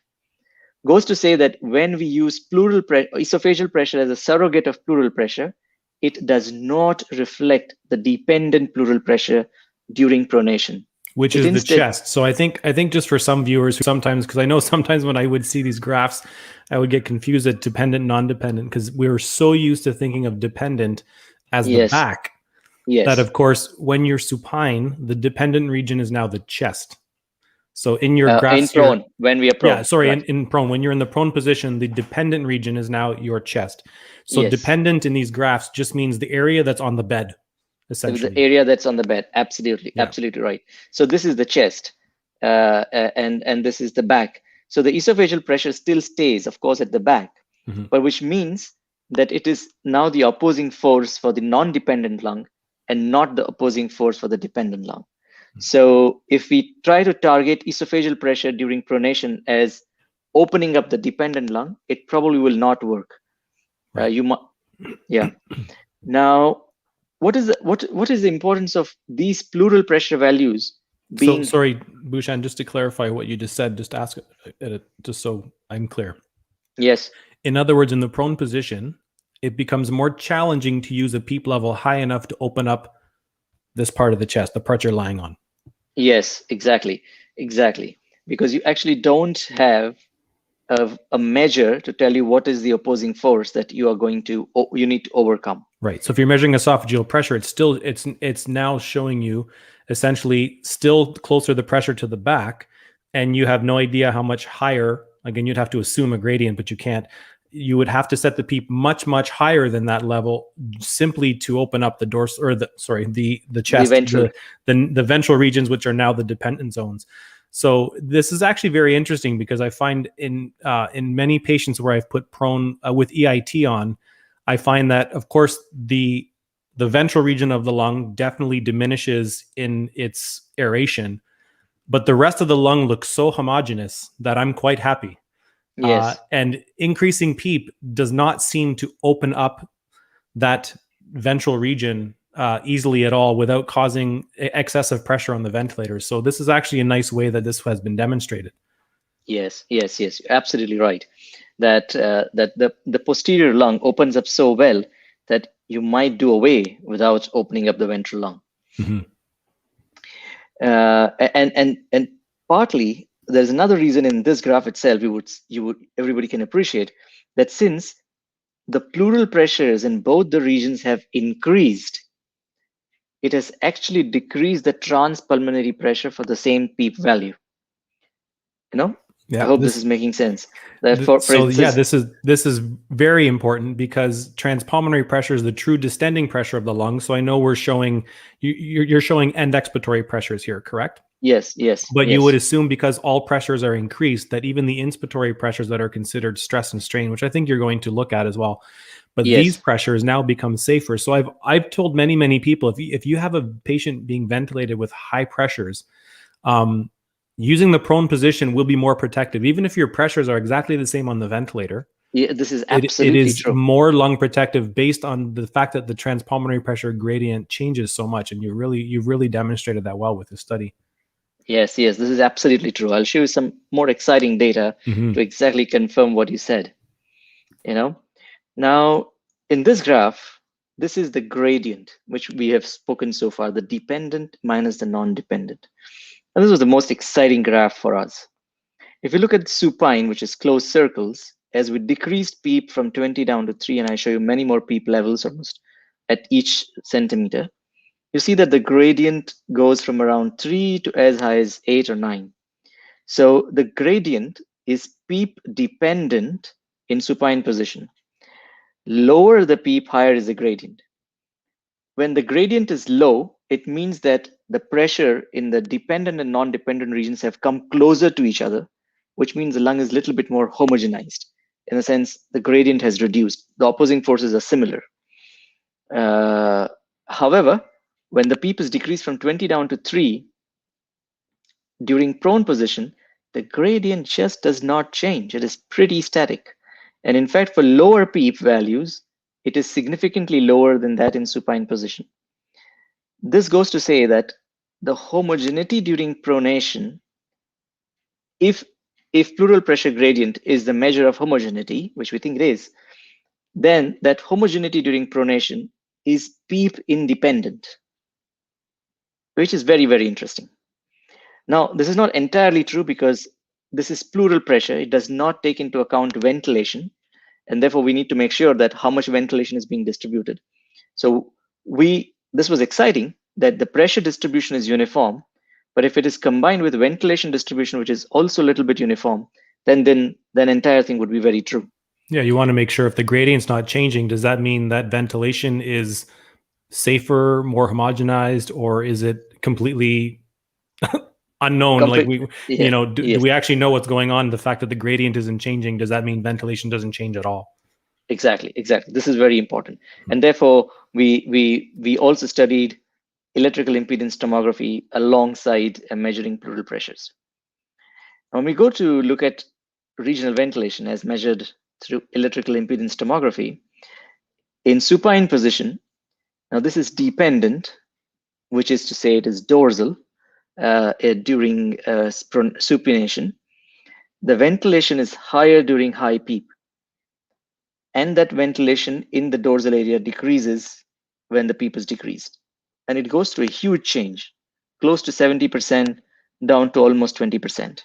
Goes to say that when we use esophageal pressure as a surrogate of pleural pressure, it does not reflect the dependent pleural pressure during pronation,
which is the chest. So I think just for some viewers who sometimes, because I know sometimes when I would see these graphs, I would get confused at dependent, non-dependent, because we were so used to thinking of dependent as the back.
Yes.
That of course, when you're supine, the dependent region is now the chest. So in your graphs,
in prone, when we are prone.
Yeah, sorry, right. in prone, when you're in the prone position, the dependent region is now your chest. So dependent in these graphs just means the area that's on the bed, essentially.
The area that's on the bed, absolutely, absolutely right. So this is the chest, and this is the back. So the esophageal pressure still stays, of course, at the back, but which means that it is now the opposing force for the non-dependent lung and not the opposing force for the dependent lung. So if we try to target esophageal pressure during pronation as opening up the dependent lung, it probably will not work.
Right.
Now, what is the importance of these pleural pressure values being?
So sorry, Bhushan, just to clarify what you just said, just ask it, just so I'm clear.
Yes.
In other words, in the prone position, it becomes more challenging to use a PEEP level high enough to open up this part of the chest, the part you're lying on.
Yes, exactly. Because you actually don't have a measure to tell you what is the opposing force that you need to overcome.
Right. So if you're measuring esophageal pressure, it's now showing you essentially still closer the pressure to the back, and you have no idea how much higher. Again, you'd have to assume a gradient, but you can't. You would have to set the PEEP much higher than that level simply to open up the dorsal, or the chest, the ventral regions, which are now the dependent zones. So this is actually very interesting because I find in many patients where I've put prone with EIT on, I find that of course the ventral region of the lung definitely diminishes in its aeration, but the rest of the lung looks so homogeneous that I'm quite happy.
Yes.
And increasing PEEP does not seem to open up that ventral region easily at all without causing excessive pressure on the ventilators. So this is actually a nice way that this has been demonstrated.
Yes, absolutely right. That the posterior lung opens up so well that you might do away without opening up the ventral lung.
Mm-hmm.
And partly there's another reason in this graph itself everybody can appreciate that since the pleural pressures in both the regions have increased, it has actually decreased the transpulmonary pressure for the same PEEP value.
Yeah,
I hope this is making sense. That
this is very important because transpulmonary pressure is the true distending pressure of the lung. So I know we're showing you're showing end expiratory pressures here, correct?
Yes.
But you would assume because all pressures are increased that even the inspiratory pressures that are considered stress and strain, which I think you're going to look at as well, but these pressures now become safer. So I've told many people, if you have a patient being ventilated with high pressures, using the prone position will be more protective, even if your pressures are exactly the same on the ventilator.
Yeah, this is absolutely
it is
true.
More lung protective based on the fact that the transpulmonary pressure gradient changes so much, and you've really demonstrated that well with this study.
Yes, this is absolutely true. I'll show you some more exciting data to exactly confirm what you said. Now in this graph, this is the gradient which we have spoken so far, the dependent minus the non-dependent. And this was the most exciting graph for us. If you look at supine, which is closed circles, as we decreased PEEP from 20 down to 3, and I show you many more PEEP levels almost at each centimeter, you see that the gradient goes from around 3 to as high as 8 or 9. So the gradient is PEEP dependent in supine position. Lower the PEEP, higher is the gradient. When the gradient is low, it means that the pressure in the dependent and non-dependent regions have come closer to each other, which means the lung is a little bit more homogenized. In a sense, the gradient has reduced. The opposing forces are similar. However, when the PEEP is decreased from 20 down to 3, during prone position, the gradient just does not change. It is pretty static. And in fact, for lower PEEP values, it is significantly lower than that in supine position. This goes to say that the homogeneity during pronation, if pleural pressure gradient is the measure of homogeneity, which we think it is, then that homogeneity during pronation is PEEP independent, which is very, very interesting. Now, this is not entirely true because this is pleural pressure. It does not take into account ventilation. And therefore, we need to make sure that how much ventilation is being distributed. So this was exciting that the pressure distribution is uniform. But if it is combined with ventilation distribution, which is also a little bit uniform, then entire thing would be very true.
Yeah, you want to make sure if the gradient's not changing, does that mean that ventilation is safer, more homogenized, or is it completely unknown? Like do we actually know what's going on? The fact that the gradient isn't changing, does that mean ventilation doesn't change at all?
Exactly. This is very important. And therefore, we also studied electrical impedance tomography alongside measuring pleural pressures. When we go to look at regional ventilation as measured through electrical impedance tomography, in supine position, now this is dependent, which is to say it is dorsal during supination. The ventilation is higher during high PEEP, and that ventilation in the dorsal area decreases when the PEEP is decreased. And it goes to a huge change, close to 70% down to almost 20%.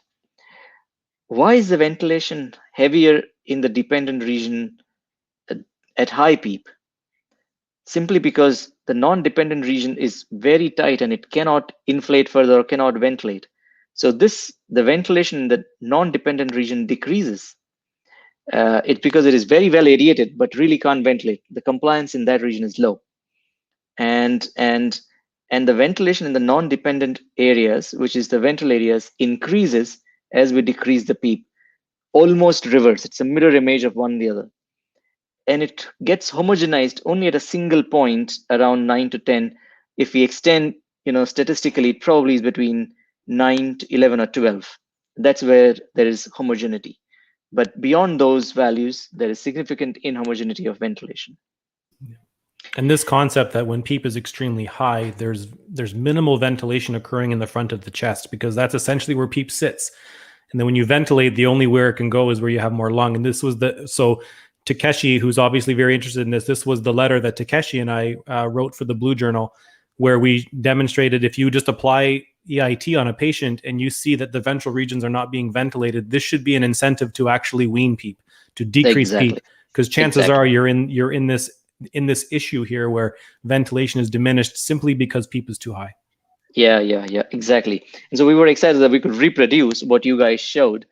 Why is the ventilation heavier in the dependent region at high PEEP? Simply because the non-dependent region is very tight and it cannot inflate further or cannot ventilate. So the ventilation in the non-dependent region decreases. It's because it is very well aerated, but really can't ventilate. The compliance in that region is low. And the ventilation in the non-dependent areas, which is the ventral areas, increases as we decrease the PEEP. Almost reverse. It's a mirror image of one the other. And it gets homogenized only at a single point around 9 to 10. If we extend, statistically, it probably is between 9 to 11 or 12. That's where there is homogeneity. But beyond those values, there is significant inhomogeneity of ventilation.
And this concept that when PEEP is extremely high, there's minimal ventilation occurring in the front of the chest, because that's essentially where PEEP sits. And then when you ventilate, the only where it can go is where you have more lung. And this was so Takeshi, who's obviously very interested in this, this was the letter that Takeshi and I wrote for the Blue Journal, where we demonstrated if you just apply EIT on a patient and you see that the ventral regions are not being ventilated, this should be an incentive to actually wean PEEP, to decrease PEEP, because chances are you're in this issue here where ventilation is diminished simply because PEEP is too high.
Yeah, exactly. And so we were excited that we could reproduce what you guys showed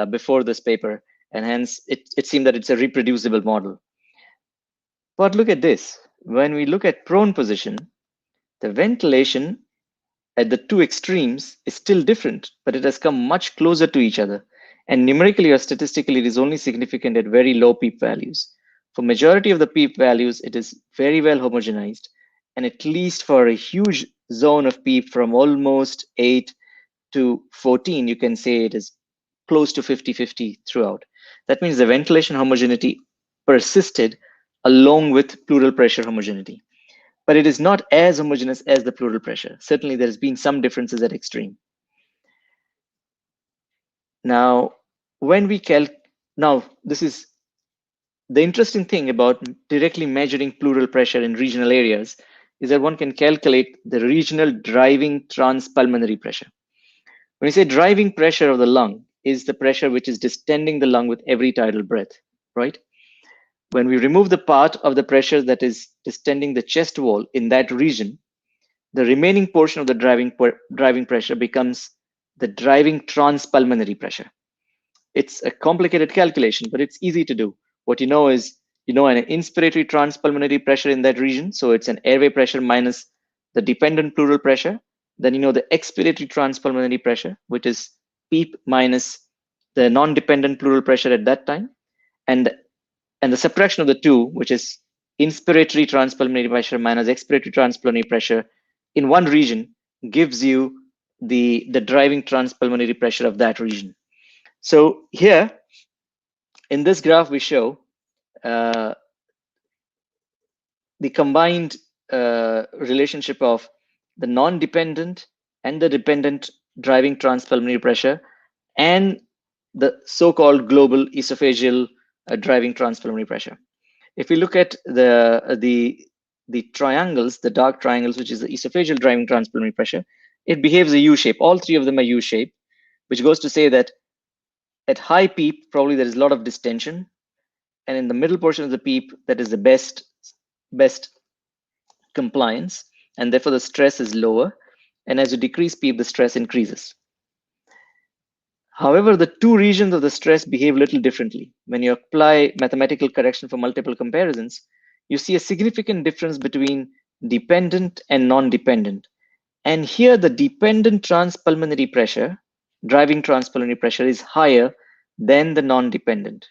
before this paper, and hence it seemed that it's a reproducible model. But look at this. When we look at prone position, the ventilation at the two extremes is still different, but it has come much closer to each other. And numerically or statistically, it is only significant at very low PEEP values. For majority of the PEEP values, it is very well homogenized. And at least for a huge zone of PEEP from almost 8 to 14, you can say it is close to 50-50 throughout. That means the ventilation homogeneity persisted along with pleural pressure homogeneity. But it is not as homogeneous as the pleural pressure. Certainly, there's been some differences at extreme. Now, this is the interesting thing about directly measuring pleural pressure in regional areas is that one can calculate the regional driving transpulmonary pressure. When you say driving pressure of the lung is the pressure which is distending the lung with every tidal breath, right? When we remove the part of the pressure that is distending the chest wall in that region, the remaining portion of the driving pressure becomes the driving transpulmonary pressure. It's a complicated calculation, but it's easy to do. What you know is, an inspiratory transpulmonary pressure in that region. So it's an airway pressure minus the dependent pleural pressure. Then you know the expiratory transpulmonary pressure, which is PEEP minus the non-dependent pleural pressure at that time. And the subtraction of the two, which is inspiratory transpulmonary pressure minus expiratory transpulmonary pressure in one region, gives you the driving transpulmonary pressure of that region. So here, in this graph, we show the combined relationship of the non-dependent and the dependent driving transpulmonary pressure and the so-called global esophageal driving transpulmonary pressure. If we look at the triangles, the dark triangles, which is the esophageal driving transpulmonary pressure, it behaves a U-shape. All three of them are U-shape, which goes to say that at high PEEP, probably there is a lot of distension. And in the middle portion of the PEEP, that is the best compliance. And therefore, the stress is lower. And as you decrease PEEP, the stress increases. However, the two regions of the stress behave a little differently. When you apply mathematical correction for multiple comparisons, you see a significant difference between dependent and non-dependent. And here, the dependent transpulmonary pressure, driving transpulmonary pressure, is higher than the non-dependent.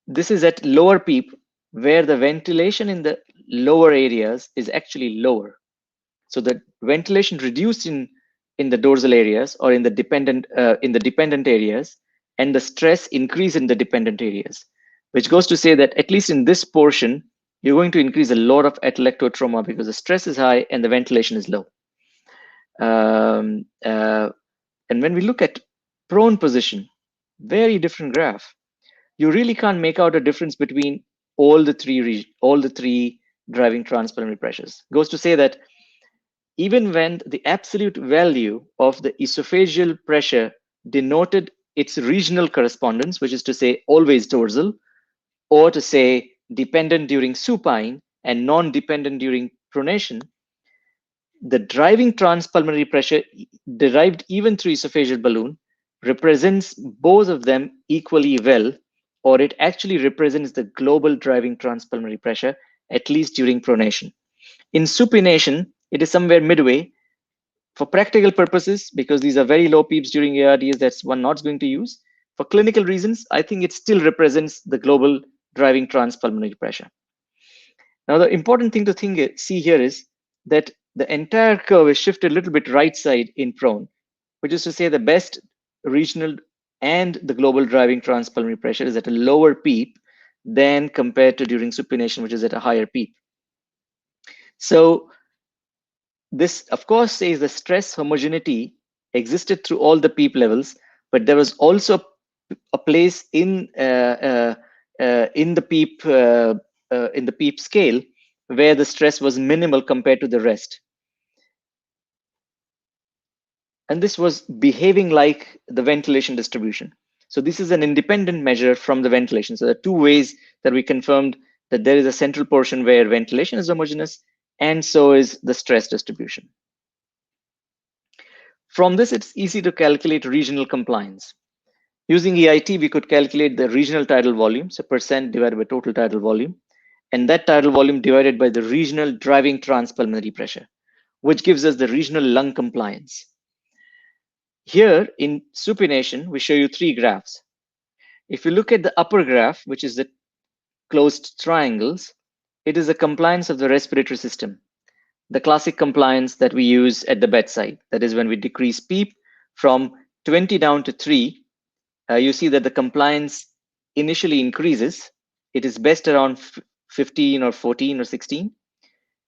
This is at lower PEEP, where the ventilation in the lower areas is actually lower. So the ventilation reduced in the dorsal areas or in the dependent areas, and the stress increase in the dependent areas, which goes to say that at least in this portion, you're going to increase a lot of atelectotrauma because the stress is high and the ventilation is low. And when we look at prone position, very different graph. You really can't make out a difference between all the three driving transpulmonary pressures. Goes to say that even when the absolute value of the esophageal pressure denoted its regional correspondence, which is to say always dorsal, or to say dependent during supine and non-dependent during pronation, the driving transpulmonary pressure derived even through esophageal balloon represents both of them equally well, or it actually represents the global driving transpulmonary pressure, at least during pronation. In supination, it is somewhere midway. For practical purposes, because these are very low PEEPs during ARDS, that's one not going to use. For clinical reasons, I think it still represents the global driving transpulmonary pressure. Now, the important thing to see here is that the entire curve is shifted a little bit right side in prone, which is to say the best regional and the global driving transpulmonary pressure is at a lower PEEP than compared to during supination, which is at a higher PEEP. So this, of course, says the stress homogeneity existed through all the PEEP levels, but there was also a place in in the PEEP scale, where the stress was minimal compared to the rest. And this was behaving like the ventilation distribution. So this is an independent measure from the ventilation. So there are two ways that we confirmed that there is a central portion where ventilation is homogeneous, and so is the stress distribution. From this, it's easy to calculate regional compliance. Using EIT, we could calculate the regional tidal volume, so percent divided by total tidal volume, and that tidal volume divided by the regional driving transpulmonary pressure, which gives us the regional lung compliance. Here in supination, we show you three graphs. If you look at the upper graph, which is the closed triangles, it is the compliance of the respiratory system, the classic compliance that we use at the bedside. That is when we decrease PEEP from 20 down to 3, you see that the compliance initially increases. It is best around 15 or 14 or 16.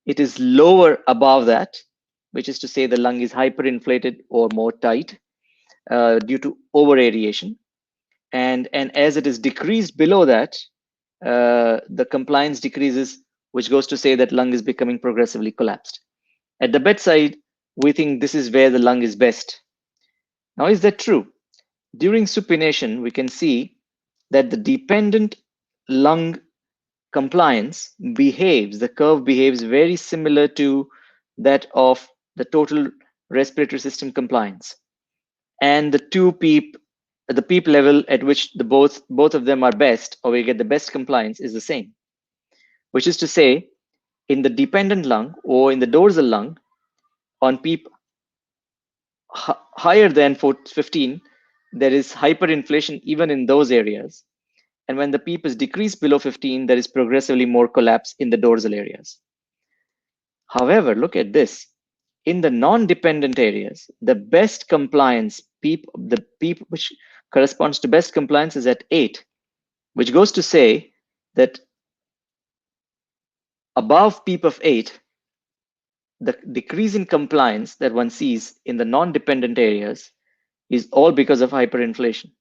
It is lower above that, which is to say the lung is hyperinflated or more tight due to overaeration. And as it is decreased below that, the compliance decreases, which goes to say that lung is becoming progressively collapsed. At the bedside, we think this is where the lung is best. Now, is that true? During supination, we can see that the dependent lung compliance behaves, the curve behaves very similar to that of the total respiratory system compliance. And the two PEEP, the PEEP level at which the both of them are best, or we get the best compliance, is the same. Which is to say, in the dependent lung or in the dorsal lung, on PEEP higher than 15, there is hyperinflation even in those areas. And when the PEEP is decreased below 15, there is progressively more collapse in the dorsal areas. However, look at this. In the non-dependent areas, the best compliance PEEP, the PEEP which corresponds to best compliance is at 8, which goes to say that above PEEP of 8, the decrease in compliance that one sees in the non-dependent areas is all because of hyperinflation.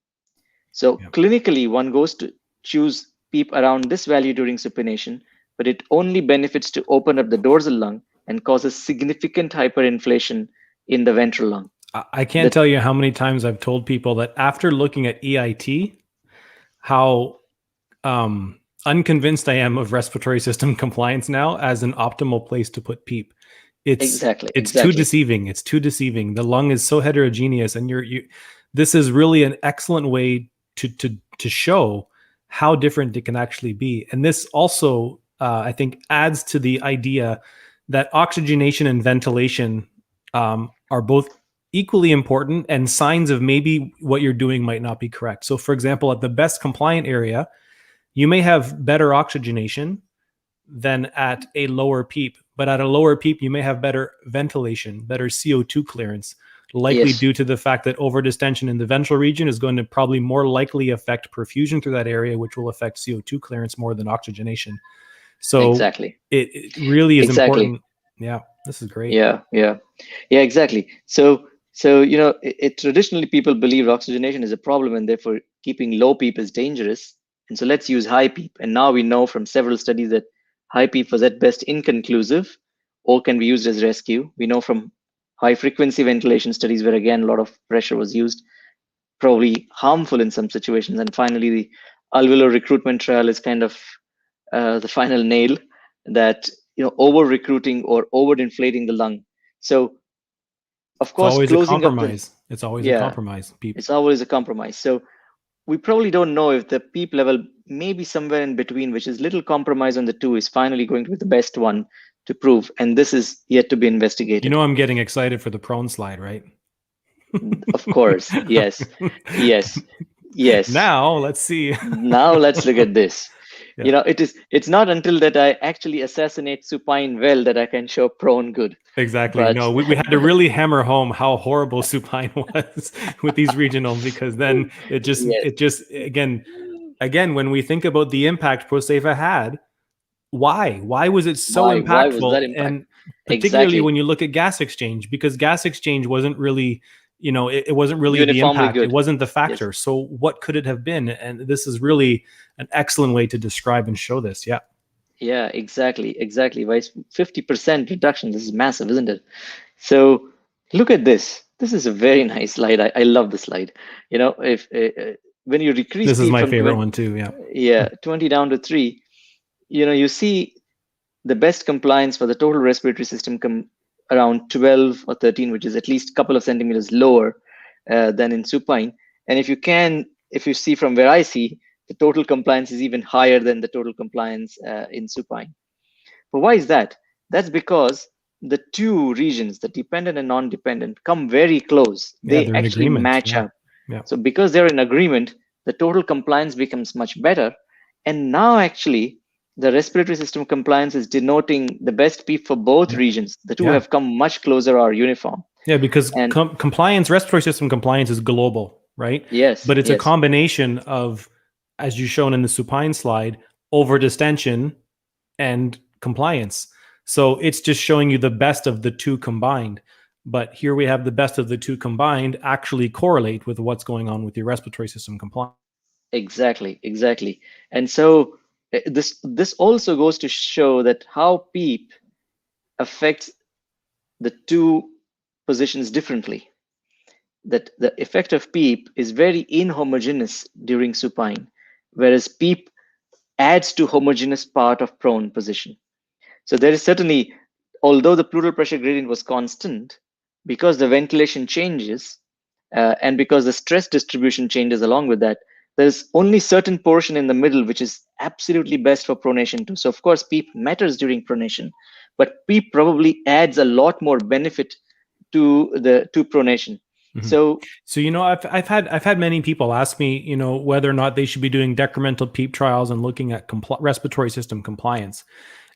So clinically, one goes to choose PEEP around this value during supination, but it only benefits to open up the dorsal lung and causes significant hyperinflation in the ventral lung.
I can't tell you how many times I've told people that after looking at EIT, how unconvinced I am of respiratory system compliance now as an optimal place to put PEEP. It's too deceiving. It's too deceiving. The lung is so heterogeneous, and this is really an excellent way to show how different it can actually be. And this also, I think, adds to the idea that oxygenation and ventilation are both equally important and signs of maybe what you're doing might not be correct. So, for example, at the best compliant area, you may have better oxygenation than at a lower PEEP, but at a lower PEEP, you may have better ventilation, better CO2 clearance, likely due to the fact that overdistension in the ventral region is going to probably more likely affect perfusion through that area, which will affect CO2 clearance more than oxygenation. So it really is important. Yeah, this is great.
Yeah, exactly. So traditionally people believe oxygenation is a problem and therefore keeping low PEEP is dangerous. And so let's use high PEEP. And now we know from several studies that high PEEP was at best inconclusive or can be used as rescue. We know from high frequency ventilation studies where again a lot of pressure was used, probably harmful in some situations. And finally, the alveolar recruitment trial is kind of the final nail that over recruiting or over inflating the lung. So of course,
it's always a compromise. It's always a compromise. PEEP.
It's always a compromise. So we probably don't know if the PEEP level may be somewhere in between, which is little compromise on the two, is finally going to be the best one to prove. And this is yet to be investigated.
You know, I'm getting excited for the prone slide, right?
Of course. Yes.
Now let's see.
Now let's look at this. Yeah. It's not until that I actually assassinate supine well that I can show prone good.
Exactly. But no, we had to really hammer home how horrible supine was with these regionals, because then it just again, when we think about the impact ProSafa had, why was it so impactful? Why was that impact? And particularly when you look at gas exchange, because gas exchange wasn't really it wasn't really the
Uniformly
impact.
good.
It wasn't the
Yes.
factor. So what could it have been? And this is really an excellent way to describe and show this. Yeah.
Yeah, exactly. Why 50% reduction? This is massive, isn't it? So look at this. This is a very nice slide. I love the slide. If when you decrease
This is
PEEP
my
from
favorite
20,
one too. Yeah.
yeah, 20 down to 3, you see the best compliance for the total respiratory system come around 12 or 13, which is at least a couple of centimeters lower than in supine. And if you see from where I see, the total compliance is even higher than the total compliance in supine. But why is that? That's because the two regions, the dependent and non-dependent, come very close.
Yeah,
They
they're in
actually
agreement.
match
Yeah.
up.
Yeah.
So because they're in agreement, the total compliance becomes much better. And now actually, the respiratory system compliance is denoting the best PEEP for both regions. The two have come much closer or uniform.
Yeah, because
And
compliance, respiratory system compliance is global, right?
yes,
But it's a
yes,
combination of, as you shown in the supine slide, over distension and compliance. So it's just showing you the best of the two combined. But here we have the best of the two combined actually correlate with what's going on with your respiratory system compliance.
exactly. And so this also goes to show that how PEEP affects the two positions differently. That the effect of PEEP is very inhomogeneous during supine, whereas PEEP adds to homogeneous part of prone position. So there is certainly, although the pleural pressure gradient was constant, because the ventilation changes and because the stress distribution changes along with that, there's only certain portion in the middle which is absolutely best for pronation too. So of course, PEEP matters during pronation, but PEEP probably adds a lot more benefit to pronation.
Mm-hmm.
So
I've had many people ask me, whether or not they should be doing decremental PEEP trials and looking at respiratory system compliance.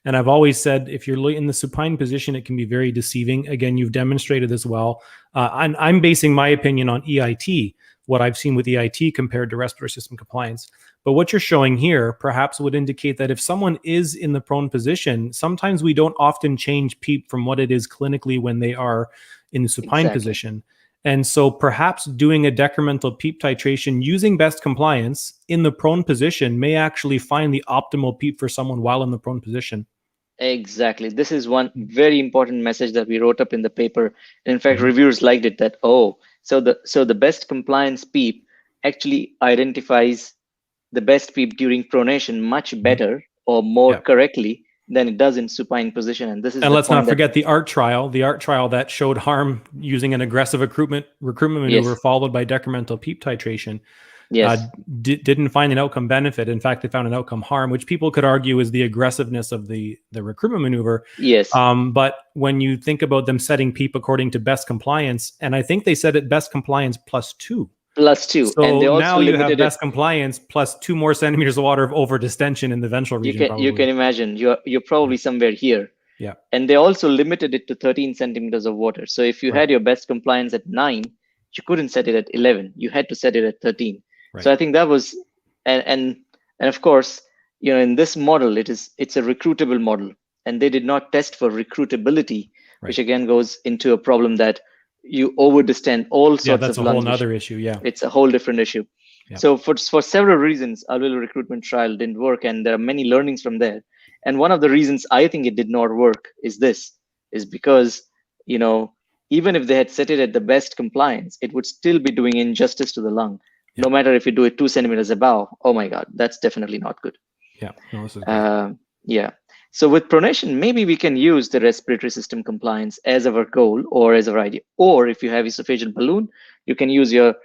And I've always said, if you're in the supine position, it can be very deceiving. Again, you've demonstrated this well. I'm basing my opinion on EIT, what I've seen with EIT compared to respiratory system compliance. But what you're showing here perhaps would indicate that if someone is in the prone position, sometimes we don't often change PEEP from what it is clinically when they are in the supine position. And so perhaps doing a decremental PEEP titration using best compliance in the prone position may actually find the optimal PEEP for someone while in the prone position.
Exactly. This is one very important message that we wrote up in the paper. In fact, reviewers liked it that, so the best compliance PEEP actually identifies the best PEEP during pronation much better or more correctly than it does in supine position. And this is
let's not forget the ART trial that showed harm using an aggressive recruitment maneuver followed by decremental PEEP titration. Didn't find an outcome benefit. In fact, they found an outcome harm, which people could argue is the aggressiveness of the recruitment maneuver. But when you think about them setting PEEP according to best compliance, and I think they said it best compliance +2.
+2.
So
and they also
now you have best
it.
compliance plus 2 more centimeters of water of over distension in the ventral region.
You can imagine you're probably somewhere here.
Yeah.
And they also limited it to 13 centimeters of water. So if you had your best compliance at 9, you couldn't set it at 11. You had to set it at 13. So I think that was, and of course, in this model, it's a recruitable model, and they did not test for recruitability, which again goes into a problem that you over distend all sorts of lungs.
That's a whole other issue. Yeah.
It's a whole different issue. Yeah. So for several reasons, alveolar recruitment trial didn't work, and there are many learnings from there. And one of the reasons I think it did not work is because, even if they had set it at the best compliance, it would still be doing injustice to the lung. No matter if you do it 2 centimeters above, oh my God, that's definitely not good.
Yeah. No, this is great.
So with pronation, maybe we can use the respiratory system compliance as our goal or as our idea. Or if you have esophageal balloon, you can use your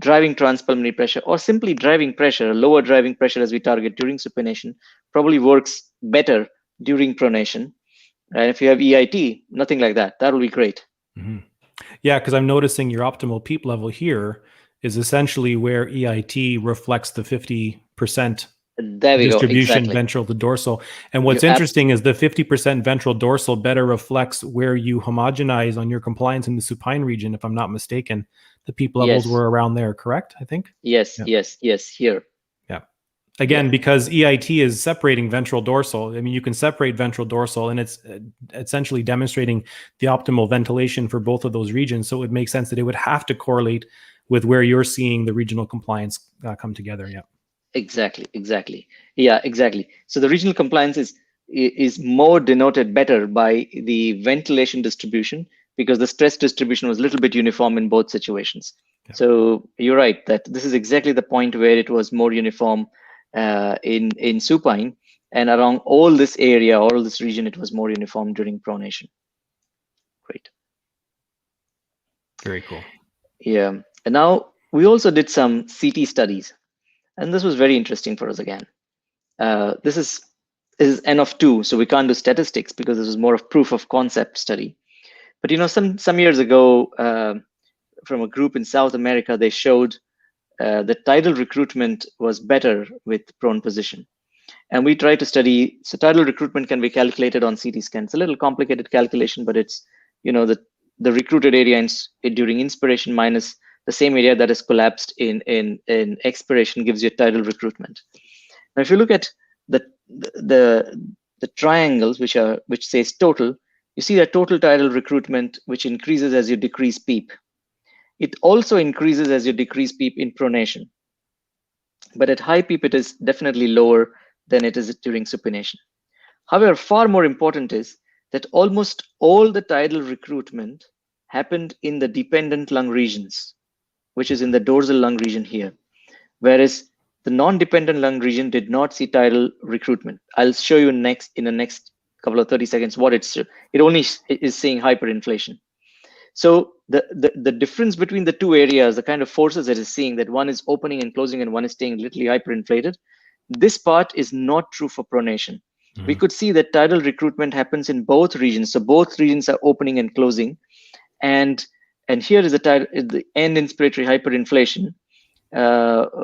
driving transpulmonary pressure or simply driving pressure, lower driving pressure as we target during supination, probably works better during pronation. And if you have EIT, nothing like that. That will be great.
Yeah, because I'm noticing your optimal PEEP level here is essentially where EIT reflects the 50% distribution ventral to dorsal. And what's interesting is the 50% ventral dorsal better reflects where you homogenize on your compliance in the supine region, if I'm not mistaken. The PEEP levels were around there, correct? I think.
Yes, here.
Yeah. Again, because EIT is separating ventral dorsal. I mean, you can separate ventral dorsal, and it's essentially demonstrating the optimal ventilation for both of those regions. So it would make sense that it would have to correlate with where you're seeing the regional compliance come together. Yeah.
Exactly. Yeah, exactly. So the regional compliance is more denoted better by the ventilation distribution, because the stress distribution was a little bit uniform in both situations. Yeah. So you're right that this is exactly the point where it was more uniform in supine, and around all this area, all this region, it was more uniform during pronation. Great.
Very cool.
Yeah. And now we also did some CT studies, and this was very interesting for us again. This is N of 2, so we can't do statistics because this is more of proof of concept study. But some years ago, from a group in South America, they showed that tidal recruitment was better with prone position. And we tried to study, so tidal recruitment can be calculated on CT scan. It's a little complicated calculation, but it's, the recruited area during inspiration minus the same area that is collapsed in expiration gives you tidal recruitment. Now, if you look at the triangles, which says total, you see that total tidal recruitment, which increases as you decrease PEEP. It also increases as you decrease PEEP in pronation. But at high PEEP, it is definitely lower than it is during supination. However, far more important is that almost all the tidal recruitment happened in the dependent lung regions, which is in the dorsal lung region here, whereas the non-dependent lung region did not see tidal recruitment. I'll show you in the next couple of 30 seconds what it only is seeing hyperinflation. So the difference between the two areas, the kind of forces that is seeing, that one is opening and closing and one is staying literally hyperinflated, this part is not true for pronation. Mm-hmm. We could see that tidal recruitment happens in both regions. So both regions are opening and closing. And here is the end inspiratory hyperinflation,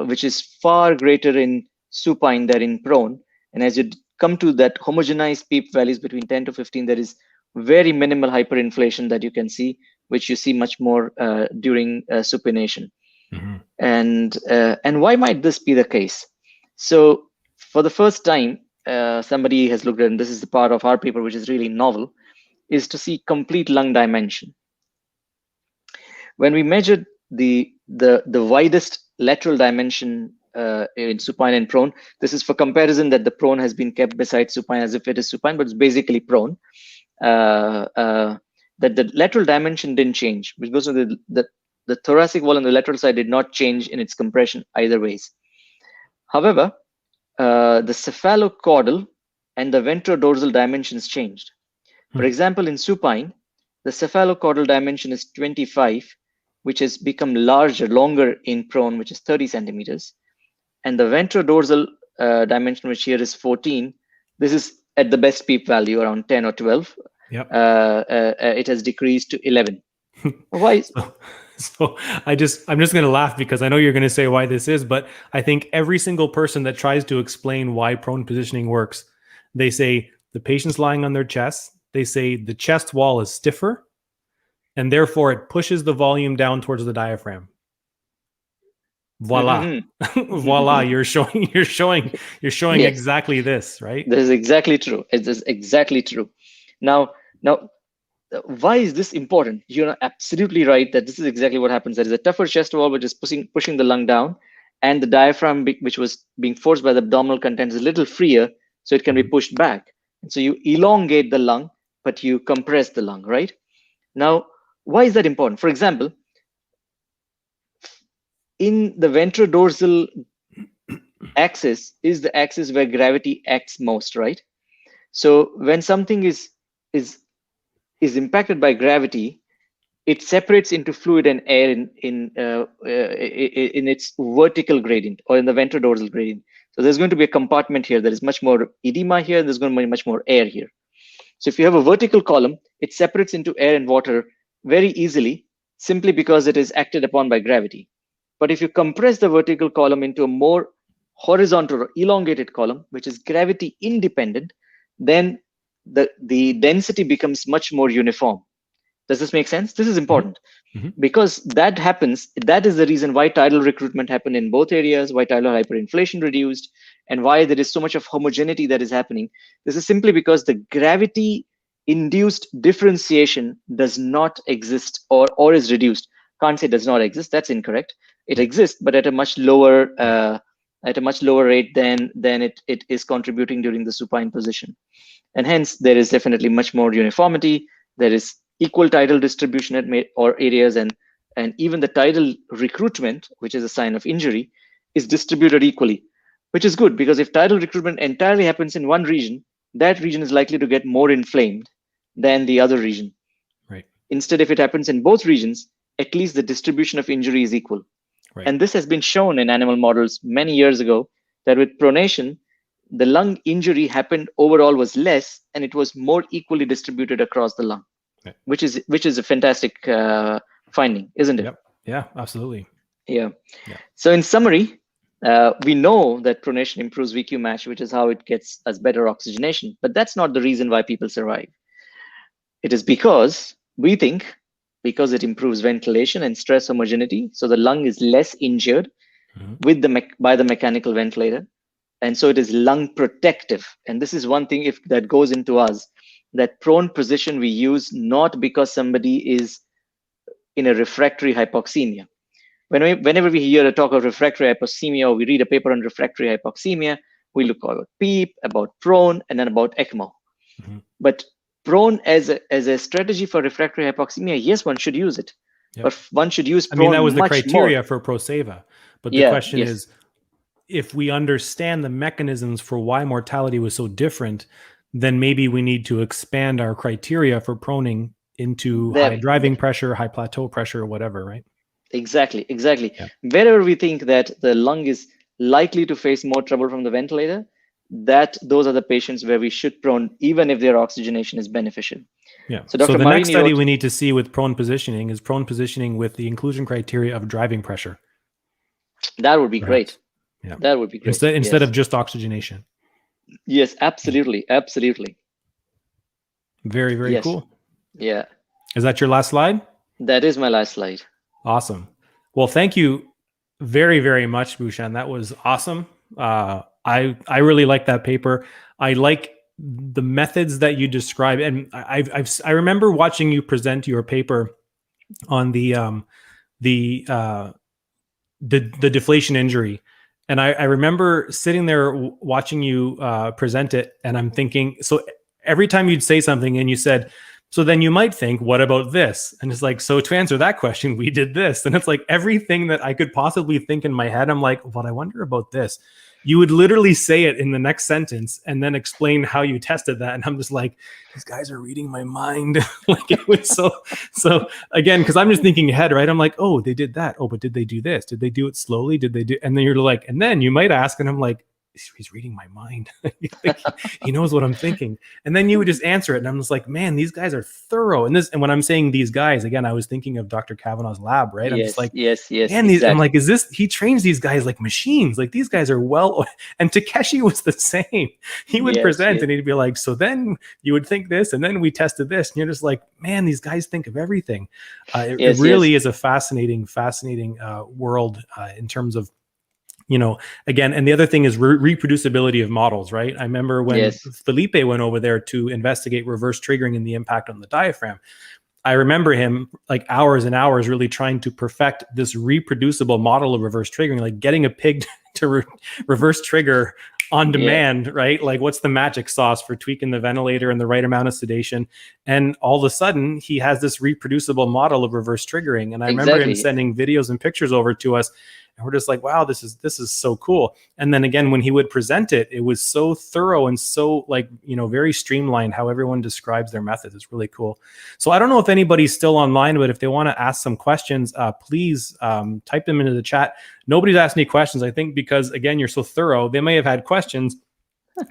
which is far greater in supine than in prone. And as you come to that homogenized PEEP values between 10 to 15, there is very minimal hyperinflation that you can see, which you see much more during supination. Mm-hmm. And why might this be the case? So for the first time, somebody has looked at, and this is the part of our paper which is really novel, is to see complete lung dimension. When we measured the widest lateral dimension in supine and prone, this is for comparison that the prone has been kept beside supine as if it is supine, but it's basically prone. That the lateral dimension didn't change, because the thoracic wall on the lateral side did not change in its compression either ways. However, the cephalocaudal and the ventrodorsal dimensions changed. For example, in supine, the cephalocaudal dimension is 25, which has become longer in prone, which is 30 centimeters. And the ventrodorsal dimension, which here is 14, this is at the best PEEP value, around 10 or 12. Yep. It has decreased to 11. Why?
So I'm just going to laugh because I know you're going to say why this is, but I think every single person that tries to explain why prone positioning works, they say the patient's lying on their chest. They say the chest wall is stiffer, and therefore it pushes the volume down towards the diaphragm. Voila. Mm-hmm. Voila. You're showing yes. Exactly this, right?
This is exactly true. It is exactly true. Now, why is this important? You're absolutely right that this is exactly what happens. There is a tougher chest wall which is pushing the lung down, and the diaphragm, which was being forced by the abdominal content, is a little freer, so it can be pushed back. And so you elongate the lung, but you compress the lung, right? Now, why is that important? For example, in the ventrodorsal axis is the axis where gravity acts most, right? So when something is impacted by gravity, it separates into fluid and air in its vertical gradient, or in the ventrodorsal gradient. So there's going to be a compartment here. There is much more edema here, and there's going to be much more air here. So if you have a vertical column, it separates into air and water very easily, simply because it is acted upon by gravity. But if you compress the vertical column into a more horizontal or elongated column, which is gravity independent, then the density becomes much more uniform. Does this make sense? This is important. Mm-hmm. Because that happens. That is the reason why tidal recruitment happened in both areas, why tidal hyperinflation reduced, and why there is so much of homogeneity that is happening. This is simply because the gravity induced differentiation does not exist, or is reduced. Can't say does not exist, that's incorrect. It exists, but at a much lower rate than it is contributing during the supine position. And hence there is definitely much more uniformity. There is equal tidal distribution at areas, and even the tidal recruitment, which is a sign of injury, is distributed equally, which is good, because if tidal recruitment entirely happens in one region, that region is likely to get more inflamed than the other region.
Right.
Instead, if it happens in both regions, at least the distribution of injury is equal.
Right.
And this has been shown in animal models many years ago, that with pronation, the lung injury happened overall was less, and it was more equally distributed across the lung,
right.
which is a fantastic finding, isn't it?
Yep. Yeah, absolutely.
Yeah. So in summary, we know that pronation improves VQ match, which is how it gets us better oxygenation. But that's not the reason why people survive. It is because we think, because it improves ventilation and stress homogeneity, so the lung is less injured with by the mechanical ventilator, and so it is lung protective. And this is one thing that goes into us, that prone position we use not because somebody is in a refractory hypoxemia. Whenever we hear a talk of refractory hypoxemia, or we read a paper on refractory hypoxemia, we look about PEEP, about prone, and then about ECMO. But prone as a strategy for refractory hypoxemia, yes, one should use it. Yep. But one should use prone. I mean,
that was the
much
criteria
more
for ProSeva. But the question is, if we understand the mechanisms for why mortality was so different, then maybe we need to expand our criteria for proning into high driving pressure, high plateau pressure, or whatever, right?
Exactly. Yeah. Wherever we think that the lung is likely to face more trouble from the ventilator, those are the patients where we should prone, even if their oxygenation is beneficial.
Yeah. So the next study we need to see with prone positioning is prone positioning with the inclusion criteria of driving pressure.
That would be great.
Yeah.
That would be great.
Instead of just oxygenation.
Yes, absolutely. Absolutely.
Very, very cool.
Yeah.
Is that your last slide?
That is my last slide.
Awesome. Well, thank you very, very much, Bhushan. That was awesome. I really like that paper. I like the methods that you describe, and I remember watching you present your paper on the deflation injury, and I remember sitting there watching you present it, and I'm thinking, so every time you'd say something and you said, so then you might think, what about this? And it's like, so to answer that question, we did this. And it's like everything that I could possibly think in my head, I'm like, well, I wonder about this. You would literally say it in the next sentence and then explain how you tested that. And I'm just like, these guys are reading my mind. Like it was so again, because I'm just thinking ahead, right? I'm like, oh, they did that. Oh, but did they do this? Did they do it slowly? Did they do? And then you're like, and then you might ask, and I'm like, he's reading my mind. He knows what I'm thinking. And then you would just answer it. And I'm just like, man, these guys are thorough. And when I'm saying these guys, again, I was thinking of Dr. Kavanaugh's lab, right? I'm just like,
yes.
Man, exactly. I'm like, he trains these guys like machines. Like these guys are and Takeshi was the same. He would present and he'd be like, so then you would think this, and then we tested this. And you're just like, man, these guys think of everything. It really is a fascinating world in terms of, again, and the other thing is reproducibility of models, right? I remember when Felipe went over there to investigate reverse triggering and the impact on the diaphragm. I remember him like hours and hours really trying to perfect this reproducible model of reverse triggering, like getting a pig to reverse trigger on demand, right? Like what's the magic sauce for tweaking the ventilator and the right amount of sedation? And all of a sudden he has this reproducible model of reverse triggering. And I remember him sending videos and pictures over to us. And we're just like, wow, this is so cool. And then again, when he would present it, it was so thorough and so very streamlined how everyone describes their methods. It's really cool. So I don't know if anybody's still online, but if they want to ask some questions, please type them into the chat. Nobody's asked any questions, I think, because again, you're so thorough. They may have had questions,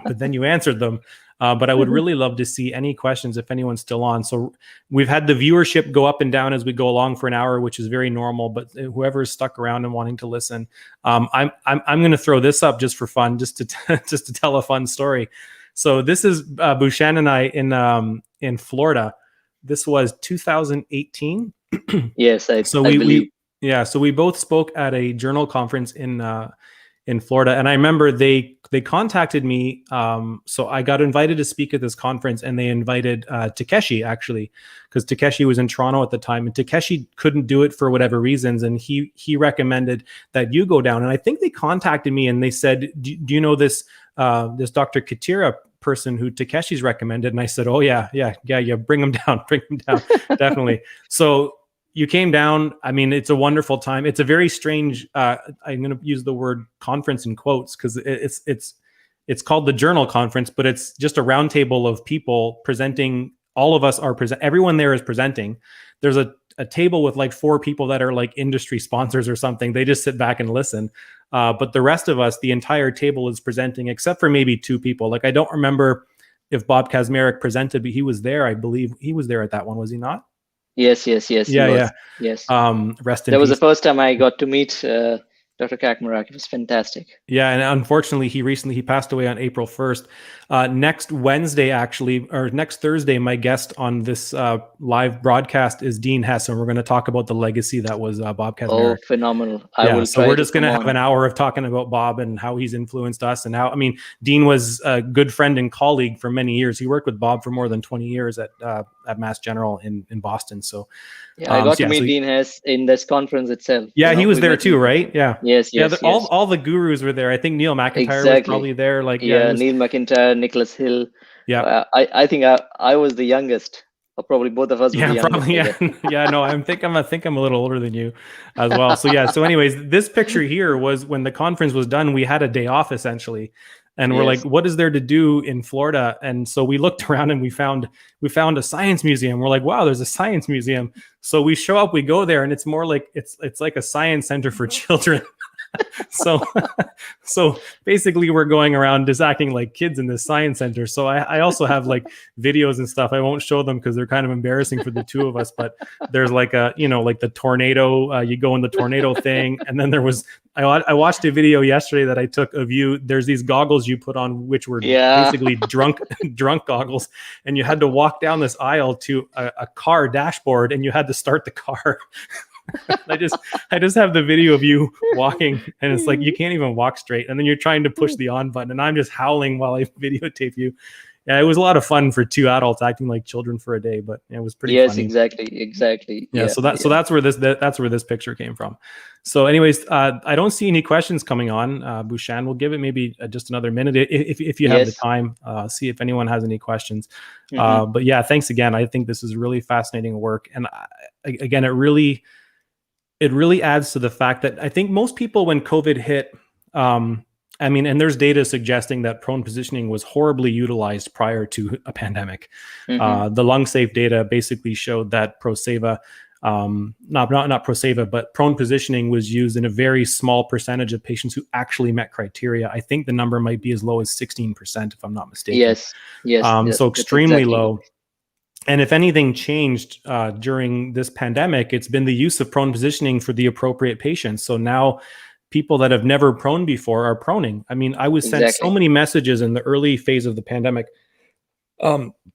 but then you answered them. But I would really love to see any questions if anyone's still on. So we've had the viewership go up and down as we go along for an hour, which is very normal. But whoever is stuck around and wanting to listen, I'm going to throw this up just for fun, just to tell a fun story. So this is Bhushan and I in Florida. This was 2018.
Yes, I believe.
So we both spoke at a journal conference in Florida, and I remember they they contacted me. So I got invited to speak at this conference, and they invited Takeshi, actually, because Takeshi was in Toronto at the time, and Takeshi couldn't do it for whatever reasons, and he recommended that you go down. And I think they contacted me and they said, do you know this this Dr. Katira person who Takeshi's recommended? And I said, oh yeah, bring him down, definitely. So you came down. I mean, it's a wonderful time. It's a very strange, I'm going to use the word conference in quotes, because it's called the Journal Conference, but it's just a roundtable of people presenting. All of us are everyone there is presenting. There's a table with like 4 people that are like industry sponsors or something. They just sit back and listen. But the rest of us, the entire table is presenting, except for maybe 2 people. Like, I don't remember if Bob Kazmarek presented, but he was there. I believe he was there at that one. Was he not?
Yes.
Yeah.
Rest in peace. That was the first time I got to meet Dr. Kakmarak. It was fantastic.
Yeah, and unfortunately, he passed away on April 1st. Next Wednesday, actually, or next Thursday, my guest on this live broadcast is Dean Hess, and we're going to talk about the legacy that was Bob Kazmarek.
Oh, phenomenal!
So we're just going to have an hour of talking about Bob and how he's influenced us, and how, I mean, Dean was a good friend and colleague for many years. He worked with Bob for more than 20 years at Mass General in Boston. So
yeah, I got to meet Dean Hess in this conference itself.
Yeah, he was there too, right? Yeah.
Yes.
All the gurus were there. I think Neil McIntyre was probably there. Like,
Neil McIntyre, Nicholas Hill.
Yeah.
I think I was the youngest, or probably both of us were the youngest.
Probably. Yeah. No, I think I'm a little older than you as well. So yeah. So anyways, this picture here was when the conference was done. We had a day off essentially. And we're like, what is there to do in Florida? And so we looked around and we found a science museum. We're like, wow, there's a science museum. So we show up, we go there, and it's more like it's like a science center for children. So basically we're going around just acting like kids in this science center. So I also have like videos and stuff. I won't show them because they're kind of embarrassing for the 2 of us, but there's like like the tornado, you go in the tornado thing. And then I watched a video yesterday that I took of you. There's these goggles you put on, which were basically drunk goggles. And you had to walk down this aisle to a car dashboard, and you had to start the car. I just have the video of you walking, and it's like you can't even walk straight, and then you're trying to push the on button, and I'm just howling while I videotape you. Yeah, it was a lot of fun for 2 adults acting like children for a day, but it was pretty funny.
Exactly.
Yeah, so that's where this picture came from. So anyways, I don't see any questions coming on. Bhushan, we'll give it maybe just another minute if you have the time. See if anyone has any questions. But yeah, thanks again. I think this is really fascinating work, and again, it really adds to the fact that I think most people, when COVID hit, I mean, and there's data suggesting that prone positioning was horribly utilized prior to a pandemic. The LungSafe data basically showed that ProSeva, not ProSeva, but prone positioning was used in a very small percentage of patients who actually met criteria. I think the number might be as low as 16%, if I'm not mistaken.
Yes.
So extremely low. And if anything changed during this pandemic, it's been the use of prone positioning for the appropriate patients. So now people that have never prone before are proning. I mean, I was sent so many messages in the early phase of the pandemic,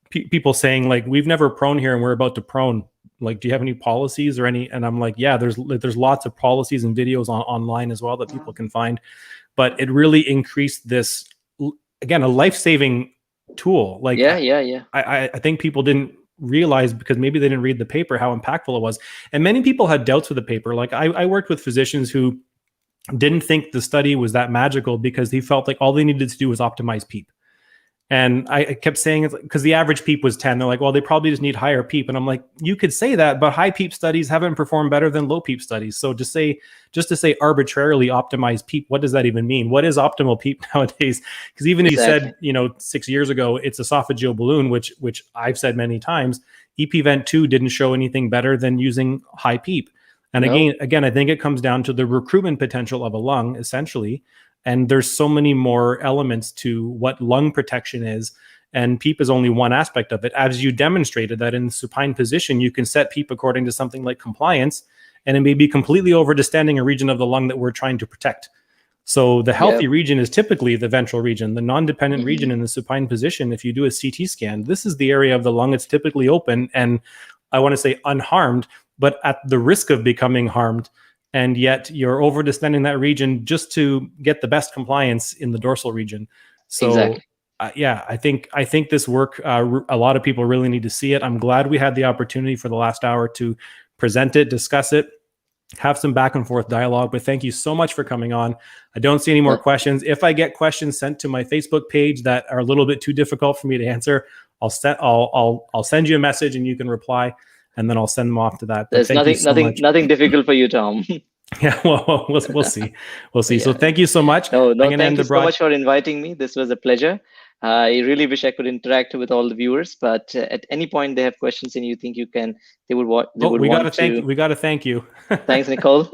people saying like, we've never prone here and we're about to prone. Like, do you have any policies or any? And I'm like, yeah, there's lots of policies and videos online as well that people can find. But it really increased this, again, a life-saving tool. Like, I think people didn't realize, because maybe they didn't read the paper, how impactful it was. And many people had doubts with the paper. Like I worked with physicians who didn't think the study was that magical because he felt like all they needed to do was optimize PEEP. And I kept saying, because the average PEEP was 10. They're like, well, they probably just need higher PEEP. And I'm like, you could say that, but high PEEP studies haven't performed better than low PEEP studies. So just to say arbitrarily optimize PEEP, what does that even mean? What is optimal PEEP nowadays? Because even if you said, 6 years ago, it's esophageal balloon, which I've said many times, EP-Vent 2 didn't show anything better than using high PEEP. And again, I think it comes down to the recruitment potential of a lung, essentially. And there's so many more elements to what lung protection is. And PEEP is only one aspect of it. As you demonstrated that in the supine position, you can set PEEP according to something like compliance, and it may be completely over distending a region of the lung that we're trying to protect. So the healthy region is typically the ventral region. The non-dependent region in the supine position, if you do a CT scan, this is the area of the lung that's typically open and, I want to say, unharmed, but at the risk of becoming harmed and yet you're over distending that region just to get the best compliance in the dorsal region. So
Exactly.
yeah, I think this work, a lot of people really need to see it. I'm glad we had the opportunity for the last hour to present it, discuss it, have some back and forth dialogue. But thank you so much for coming on. I don't see any more questions. If I get questions sent to my Facebook page that are a little bit too difficult for me to answer, I'll send you a message and you can reply, and then I'll send them off to that. But
There's nothing difficult for you, Tom.
Yeah, well, we'll see. We'll see. Yeah. So thank you so much.
No, thank you so much for inviting me. This was a pleasure. I really wish I could interact with all the viewers, but at any point they have questions and you think we
got to thank you.
Thanks, Nicole.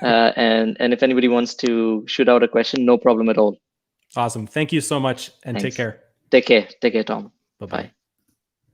And if anybody wants to shoot out a question, no problem at all.
Awesome. Thank you so much, and
Thanks.
take care.
Take care, Tom.
Bye-bye.